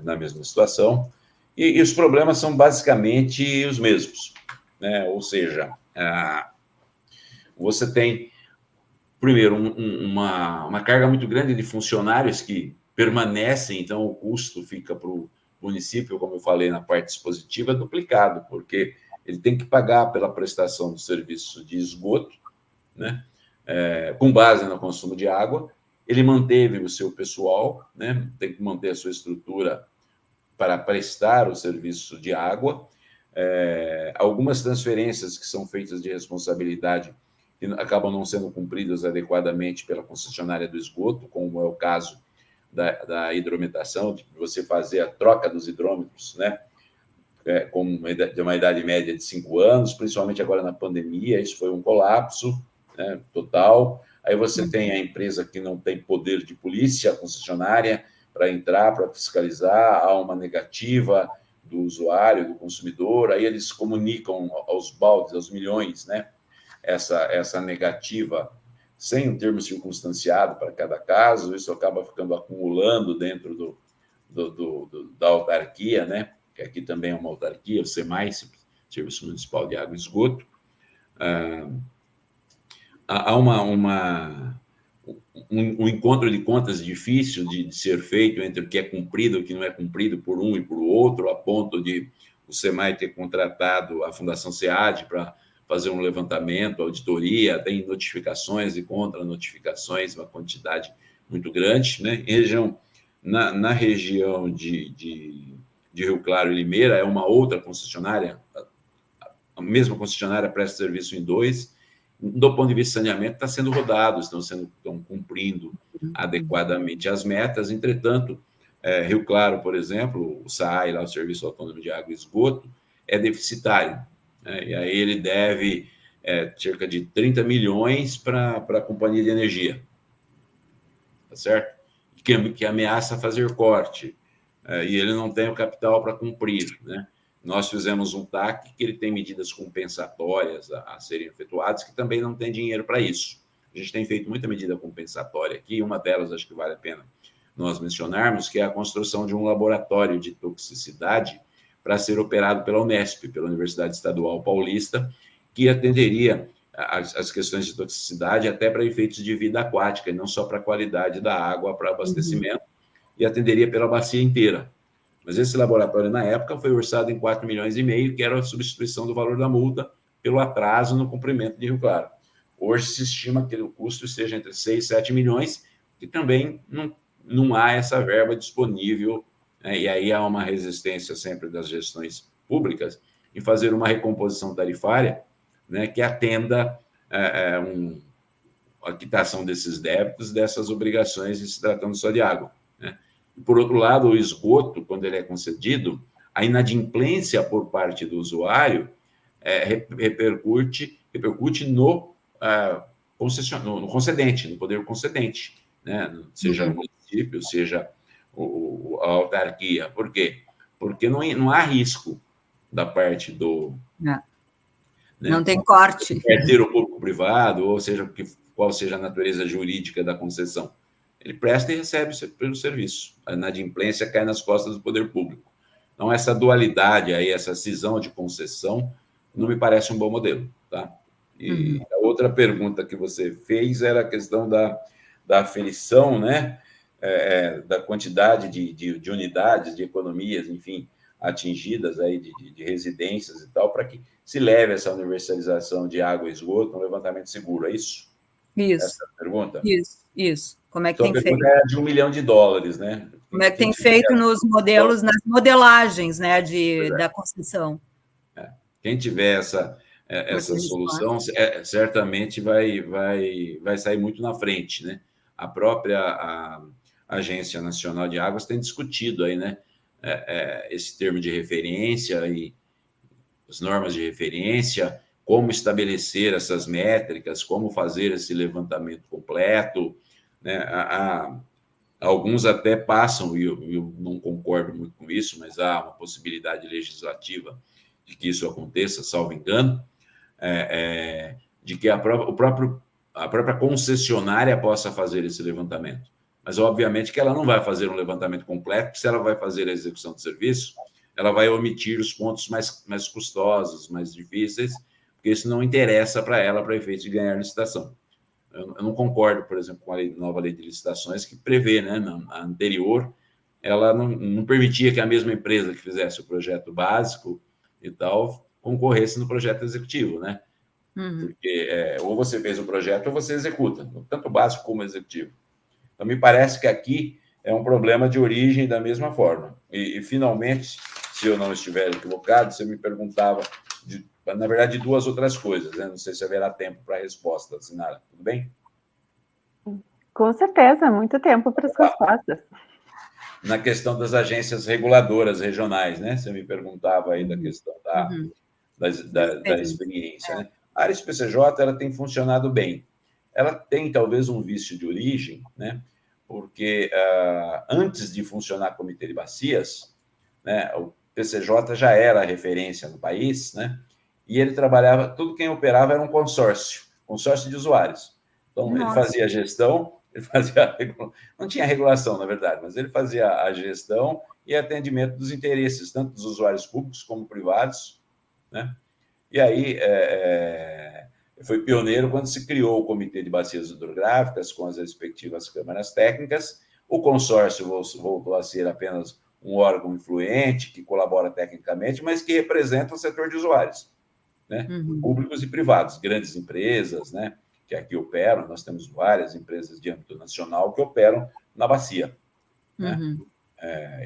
na mesma situação, e os problemas são basicamente os mesmos, né? Ou seja, você tem, primeiro, uma carga muito grande de funcionários que permanecem, então o custo fica para o município, como eu falei na parte dispositiva, duplicado, porque ele tem que pagar pela prestação do serviço de esgoto, né? Com base no consumo de água. Ele manteve o seu pessoal, né? Tem que manter a sua estrutura para prestar o serviço de água. Algumas transferências que são feitas de responsabilidade que acabam não sendo cumpridas adequadamente pela concessionária do esgoto, como é o caso da hidrometação, de você fazer a troca dos hidrômetros, né? Com uma idade média de 5 anos, principalmente agora na pandemia, isso foi um colapso, né, total. Aí você tem a empresa que não tem poder de polícia, a concessionária, para entrar, para fiscalizar, há uma negativa do usuário, do consumidor, aí eles comunicam aos baldes, aos milhões, né, essa negativa, sem um termo circunstanciado para cada caso, isso acaba ficando acumulando dentro da autarquia, né, que aqui também é uma autarquia, o SEMAI, Serviço Municipal de Água e Esgoto. Há um encontro de contas difícil de ser feito entre o que é cumprido e o que não é cumprido por um e por outro, a ponto de o SEMAI ter contratado a Fundação SEAD para fazer um levantamento, auditoria, tem notificações e contra-notificações, uma quantidade muito grande, né? Na região de Rio Claro e Limeira, é uma outra concessionária, a mesma concessionária presta serviço em 2, do ponto de vista de saneamento, está sendo rodados, estão cumprindo adequadamente as metas. Entretanto, Rio Claro, por exemplo, o SAAI, lá, o Serviço Autônomo de Água e Esgoto, é deficitário, né? E aí ele deve cerca de 30 milhões para a Companhia de Energia, tá certo? Que ameaça fazer corte, e ele não tem o capital para cumprir, né? Nós fizemos um TAC que ele tem medidas compensatórias a serem efetuadas, que também não tem dinheiro para isso. A gente tem feito muita medida compensatória aqui, uma delas acho que vale a pena nós mencionarmos, que é a construção de um laboratório de toxicidade para ser operado pela Unesp, pela Universidade Estadual Paulista, que atenderia as questões de toxicidade até para efeitos de vida aquática, e não só para a qualidade da água para abastecimento, e atenderia pela bacia inteira. Mas esse laboratório, na época, foi orçado em 4,5 milhões, que era a substituição do valor da multa pelo atraso no cumprimento de Rio Claro. Hoje se estima que o custo seja entre 6 e 7 milhões, e também não há essa verba disponível, né? E aí há uma resistência sempre das gestões públicas em fazer uma recomposição tarifária, né, que atenda a quitação desses débitos, dessas obrigações, se tratando só de água, né? Por outro lado, o esgoto, quando ele é concedido, a inadimplência por parte do usuário repercute no concedente, no poder concedente, né? Seja o município, seja a autarquia. Por quê? Porque não há risco da parte do... Não tem corte. Parceiro público-privado, ou seja, qual seja a natureza jurídica da concessão. Ele presta e recebe pelo serviço. A inadimplência cai nas costas do poder público. Então, essa dualidade aí, essa cisão de concessão, não me parece um bom modelo, tá? E a outra pergunta que você fez era a questão da aferição, né? Da quantidade de unidades, de economias, enfim, atingidas aí de residências e tal, para que se leve essa universalização de água e esgoto, um levantamento seguro, é isso? Isso. Essa é a pergunta? Isso. Como é que tem feito? É de $1 milhão, né? Como é que tem feito nos modelos, nas modelagens, né, da concessão? Quem tiver essa solução, certamente vai sair muito na frente, né? A própria Agência Nacional de Águas tem discutido aí, né, esse termo de referência e as normas de referência, como estabelecer essas métricas, como fazer esse levantamento completo, né? Alguns até passam, e eu não concordo muito com isso, mas há uma possibilidade legislativa de que isso aconteça, salvo engano, de que a própria concessionária possa fazer esse levantamento. Mas, obviamente, que ela não vai fazer um levantamento completo, porque se ela vai fazer a execução do serviço, ela vai omitir os pontos mais custosos, mais difíceis, porque isso não interessa para ela, para efeito de ganhar licitação. Eu não concordo, por exemplo, com a nova lei de licitações, que prevê, né, a anterior, ela não permitia que a mesma empresa que fizesse o projeto básico e tal concorresse no projeto executivo, né? Porque ou você fez o projeto ou você executa, tanto básico como executivo. Então, me parece que aqui é um problema de origem da mesma forma. E finalmente, se eu não estiver equivocado, você me perguntava, na verdade, de duas outras coisas, né? Não sei se haverá tempo para a resposta, Sinara. Tudo bem? Com certeza, muito tempo para as respostas. Na questão das agências reguladoras regionais, né? Você me perguntava aí da questão da experiência, né? A área PCJ, ela tem funcionado bem. Ela tem, talvez, um vício de origem, né? Porque antes de funcionar o Comitê de Bacias, né, o PCJ já era a referência no país, né? E ele trabalhava, tudo quem operava era um consórcio de usuários. Então, ele fazia a gestão, não tinha regulação, na verdade, mas ele fazia a gestão e atendimento dos interesses, tanto dos usuários públicos como privados, né? E aí, foi pioneiro quando se criou o Comitê de Bacias Hidrográficas, com as respectivas câmaras técnicas. O consórcio voltou a ser apenas um órgão influente, que colabora tecnicamente, mas que representa o setor de usuários, né? Públicos e privados, grandes empresas, né, que aqui operam. Nós temos várias empresas de âmbito nacional que operam na bacia, né?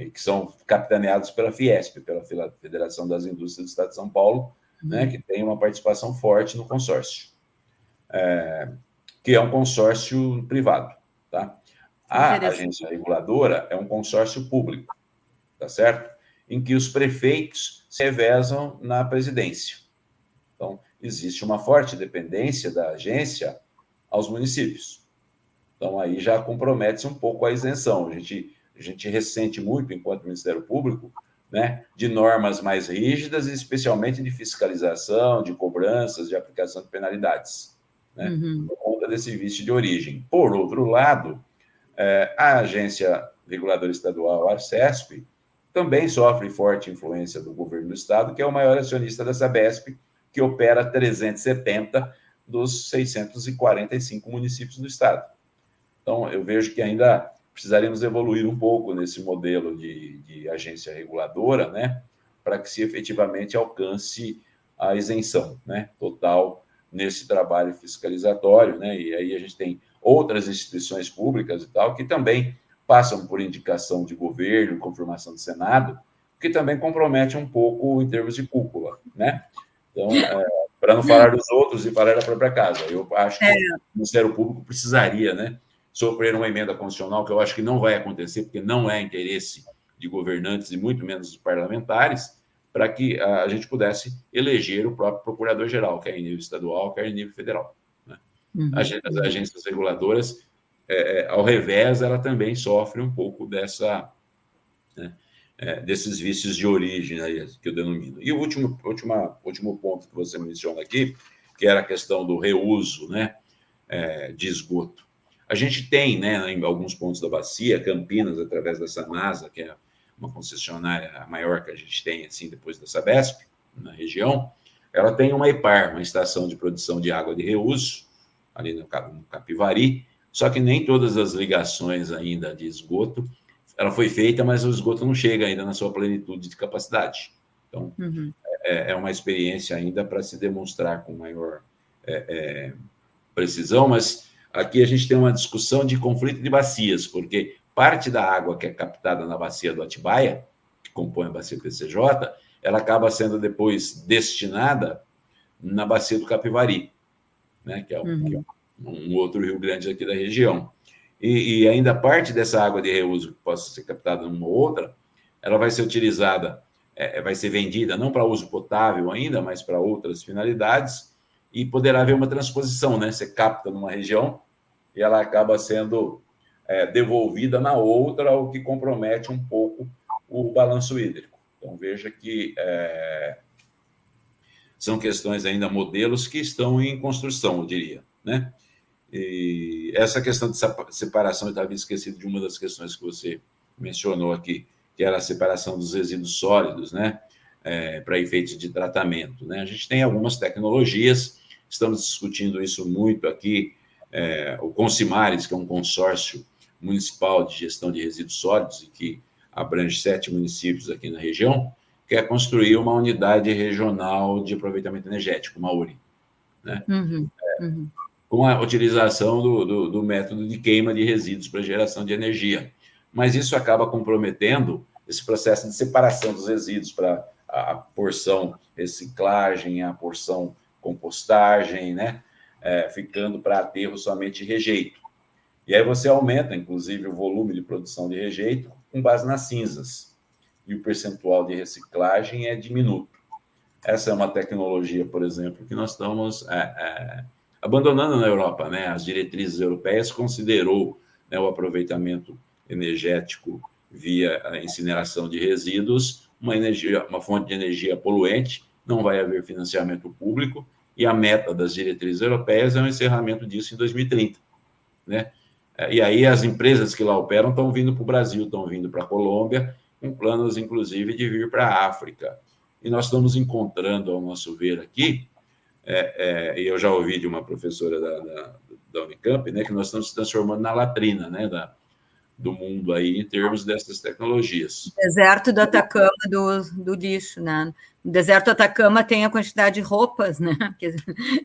E que são capitaneados pela Fiesp, pela Federação das Indústrias do Estado de São Paulo, né, que tem uma participação forte no consórcio, que é um consórcio privado, tá? A agência reguladora é um consórcio público, tá certo? Em que os prefeitos se revezam na presidência. Então, existe uma forte dependência da agência aos municípios. Então, aí já compromete-se um pouco a isenção. A gente ressente muito, enquanto Ministério Público, né, de normas mais rígidas, especialmente de fiscalização, de cobranças, de aplicação de penalidades, né, por conta desse vício de origem. Por outro lado, a Agência Reguladora Estadual, a Arcesp, também sofre forte influência do governo do Estado, que é o maior acionista da Sabesp, que opera 370 dos 645 municípios do Estado. Então, eu vejo que ainda precisaríamos evoluir um pouco nesse modelo de agência reguladora, né, para que se efetivamente alcance a isenção, né, total nesse trabalho fiscalizatório, né, e aí a gente tem outras instituições públicas e tal, que também passam por indicação de governo, confirmação do Senado, que também compromete um pouco em termos de cúpula, né? Então, para não falar dos outros e falar da própria casa, eu acho que o Ministério Público precisaria, né, sofrer uma emenda constitucional, que eu acho que não vai acontecer, porque não é interesse de governantes e muito menos dos parlamentares, para que a gente pudesse eleger o próprio procurador-geral, quer em nível estadual, quer em nível federal, né? As agências reguladoras, ao revés, ela também sofre um pouco desses vícios de origem aí, que eu denomino. E o último ponto que você menciona aqui, que era a questão do reuso, né, de esgoto. A gente tem, né, em alguns pontos da bacia, Campinas, através da Sanasa, que é uma concessionária maior que a gente tem, assim, depois da Sabesp, na região, ela tem uma EPAR, uma estação de produção de água de reuso, ali no Capivari, só que nem todas as ligações ainda de esgoto, ela foi feita, mas o esgoto não chega ainda na sua plenitude de capacidade. Então, é uma experiência ainda para se demonstrar com maior precisão, mas aqui a gente tem uma discussão de conflito de bacias, porque parte da água que é captada na bacia do Atibaia, que compõe a bacia do PCJ, ela acaba sendo depois destinada na bacia do Capivari, né, que é um outro Rio Grande aqui da região. E ainda parte dessa água de reuso que possa ser captada numa ou outra, ela vai ser utilizada, vai ser vendida não para uso potável ainda, mas para outras finalidades, e poderá haver uma transposição, né? Você capta numa região e ela acaba sendo devolvida na outra, o que compromete um pouco o balanço hídrico. Então, veja que são questões ainda, modelos que estão em construção, eu diria, né? E essa questão de separação, eu estava esquecido de uma das questões que você mencionou aqui, que era a separação dos resíduos sólidos, né, para efeitos de tratamento, né? A gente tem algumas tecnologias, estamos discutindo isso muito aqui o Consimares, que é um consórcio municipal de gestão de resíduos sólidos e que abrange 7 municípios aqui na região, quer construir uma unidade regional de aproveitamento energético, uma URI, né? Com a utilização do método de queima de resíduos para geração de energia. Mas isso acaba comprometendo esse processo de separação dos resíduos para a porção reciclagem, a porção compostagem, né? Ficando para aterro somente rejeito. E aí você aumenta, inclusive, o volume de produção de rejeito com base nas cinzas. E o percentual de reciclagem é diminuto. Essa é uma tecnologia, por exemplo, que nós estamos abandonando na Europa, né? As diretrizes europeias considerou, né, o aproveitamento energético via a incineração de resíduos uma fonte de energia poluente, não vai haver financiamento público, e a meta das diretrizes europeias é o encerramento disso em 2030, né? E aí as empresas que lá operam estão vindo para o Brasil, estão vindo para a Colômbia, com planos, inclusive, de vir para a África. E nós estamos encontrando, ao nosso ver aqui, e eu já ouvi de uma professora da Unicamp, né, que nós estamos se transformando na latrina, né, do mundo aí, em termos dessas tecnologias. O deserto do Atacama do lixo, né? No deserto do Atacama tem a quantidade de roupas, né? Que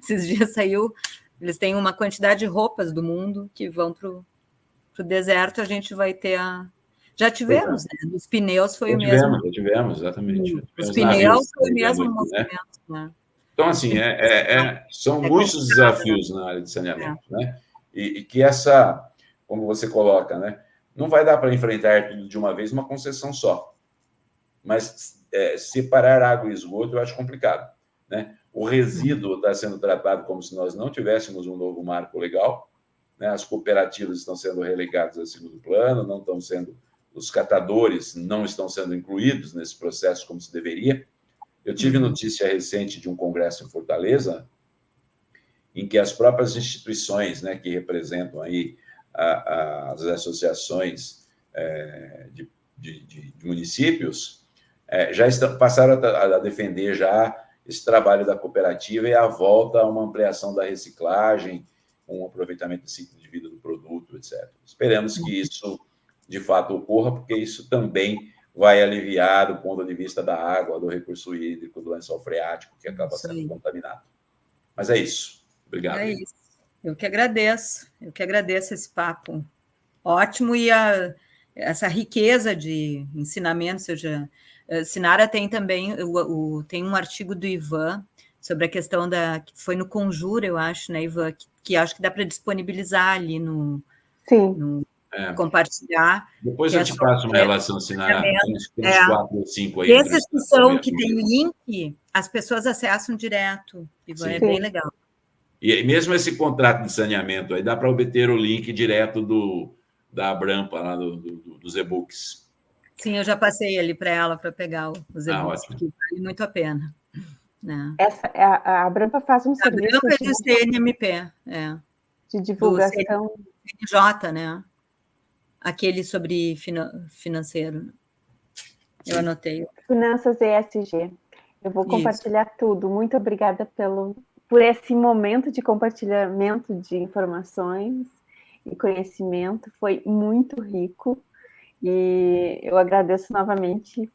esses dias saiu, eles têm uma quantidade de roupas do mundo que vão para o deserto, a gente vai ter Já tivemos, né? Os pneus foi o mesmo. Já tivemos, exatamente. Os pneus foi o mesmo movimento, né? Então, assim, são muitos desafios na área de saneamento, né? E que como você coloca, né? Não vai dar para enfrentar tudo de uma vez uma concessão só. Mas separar água e esgoto eu acho complicado, né? O resíduo está sendo tratado como se nós não tivéssemos um novo marco legal, né? As cooperativas estão sendo relegadas a segundo plano, não estão sendo... Os catadores não estão sendo incluídos nesse processo como se deveria. Eu tive notícia recente de um congresso em Fortaleza, em que as próprias instituições, né, que representam aí as associações de municípios, passaram a defender já esse trabalho da cooperativa e a volta a uma ampliação da reciclagem, um aproveitamento do ciclo de vida do produto, etc. Esperamos que isso, de fato, ocorra, porque isso também vai aliviar do ponto de vista da água, do recurso hídrico, do lençol freático, que acaba sendo contaminado. Mas é isso. Obrigado. É isso. Eu que agradeço esse papo ótimo e essa riqueza de ensinamento, Sinara tem também, tem um artigo do Ivan sobre a questão que foi no Conjura, eu acho, né, Ivan, que acho que dá para disponibilizar ali Sim. Compartilhar. Depois eu te passo uma relação, Sinara, tem uns 4 ou 5 aí. Esses que são que tem link, as pessoas acessam direto, Ivan, é bem legal. E mesmo esse contrato de saneamento aí, dá para obter o link direto da Abrampa, lá dos e-books. Sim, eu já passei ali para ela para pegar os e-books, porque vale muito a pena. Né? A Abrampa faz um serviço... A Abrampa é do CNMP, de divulgação. Do CNJ, né? Aquele sobre financeiro. Eu anotei. Finanças ESG. Eu vou compartilhar tudo. Muito obrigada por esse momento de compartilhamento de informações e conhecimento. Foi muito rico. E eu agradeço novamente.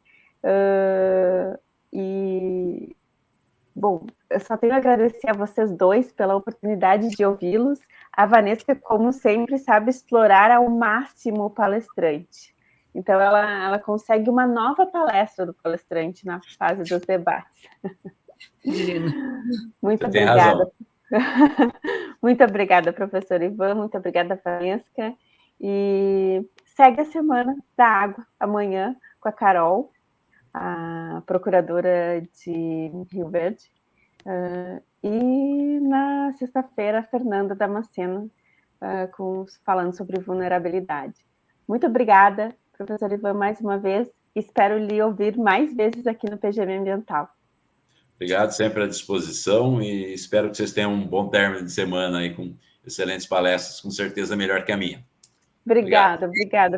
Bom, eu só tenho a agradecer a vocês dois pela oportunidade de ouvi-los. A Vanessa, como sempre, sabe explorar ao máximo o palestrante. Então, ela consegue uma nova palestra do palestrante na fase dos debates. Muito obrigada. Muito obrigada, professor Ivan. Muito obrigada, Vanessa. E segue a Semana da Água amanhã com a Carol, a procuradora de Rio Verde. E na sexta-feira, a Fernanda Damasceno, falando sobre vulnerabilidade. Muito obrigada, professor Ivan, mais uma vez. Espero lhe ouvir mais vezes aqui no PGM Ambiental. Obrigado, sempre à disposição, e espero que vocês tenham um bom término de semana aí com excelentes palestras, com certeza melhor que a minha. Obrigada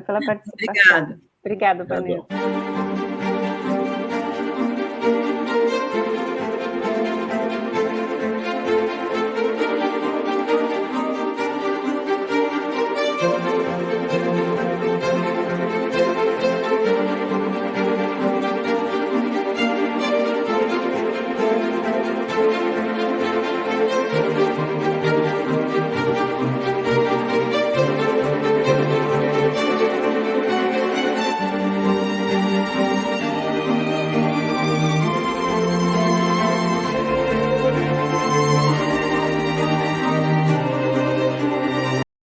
pela participação. Obrigada, Vanessa.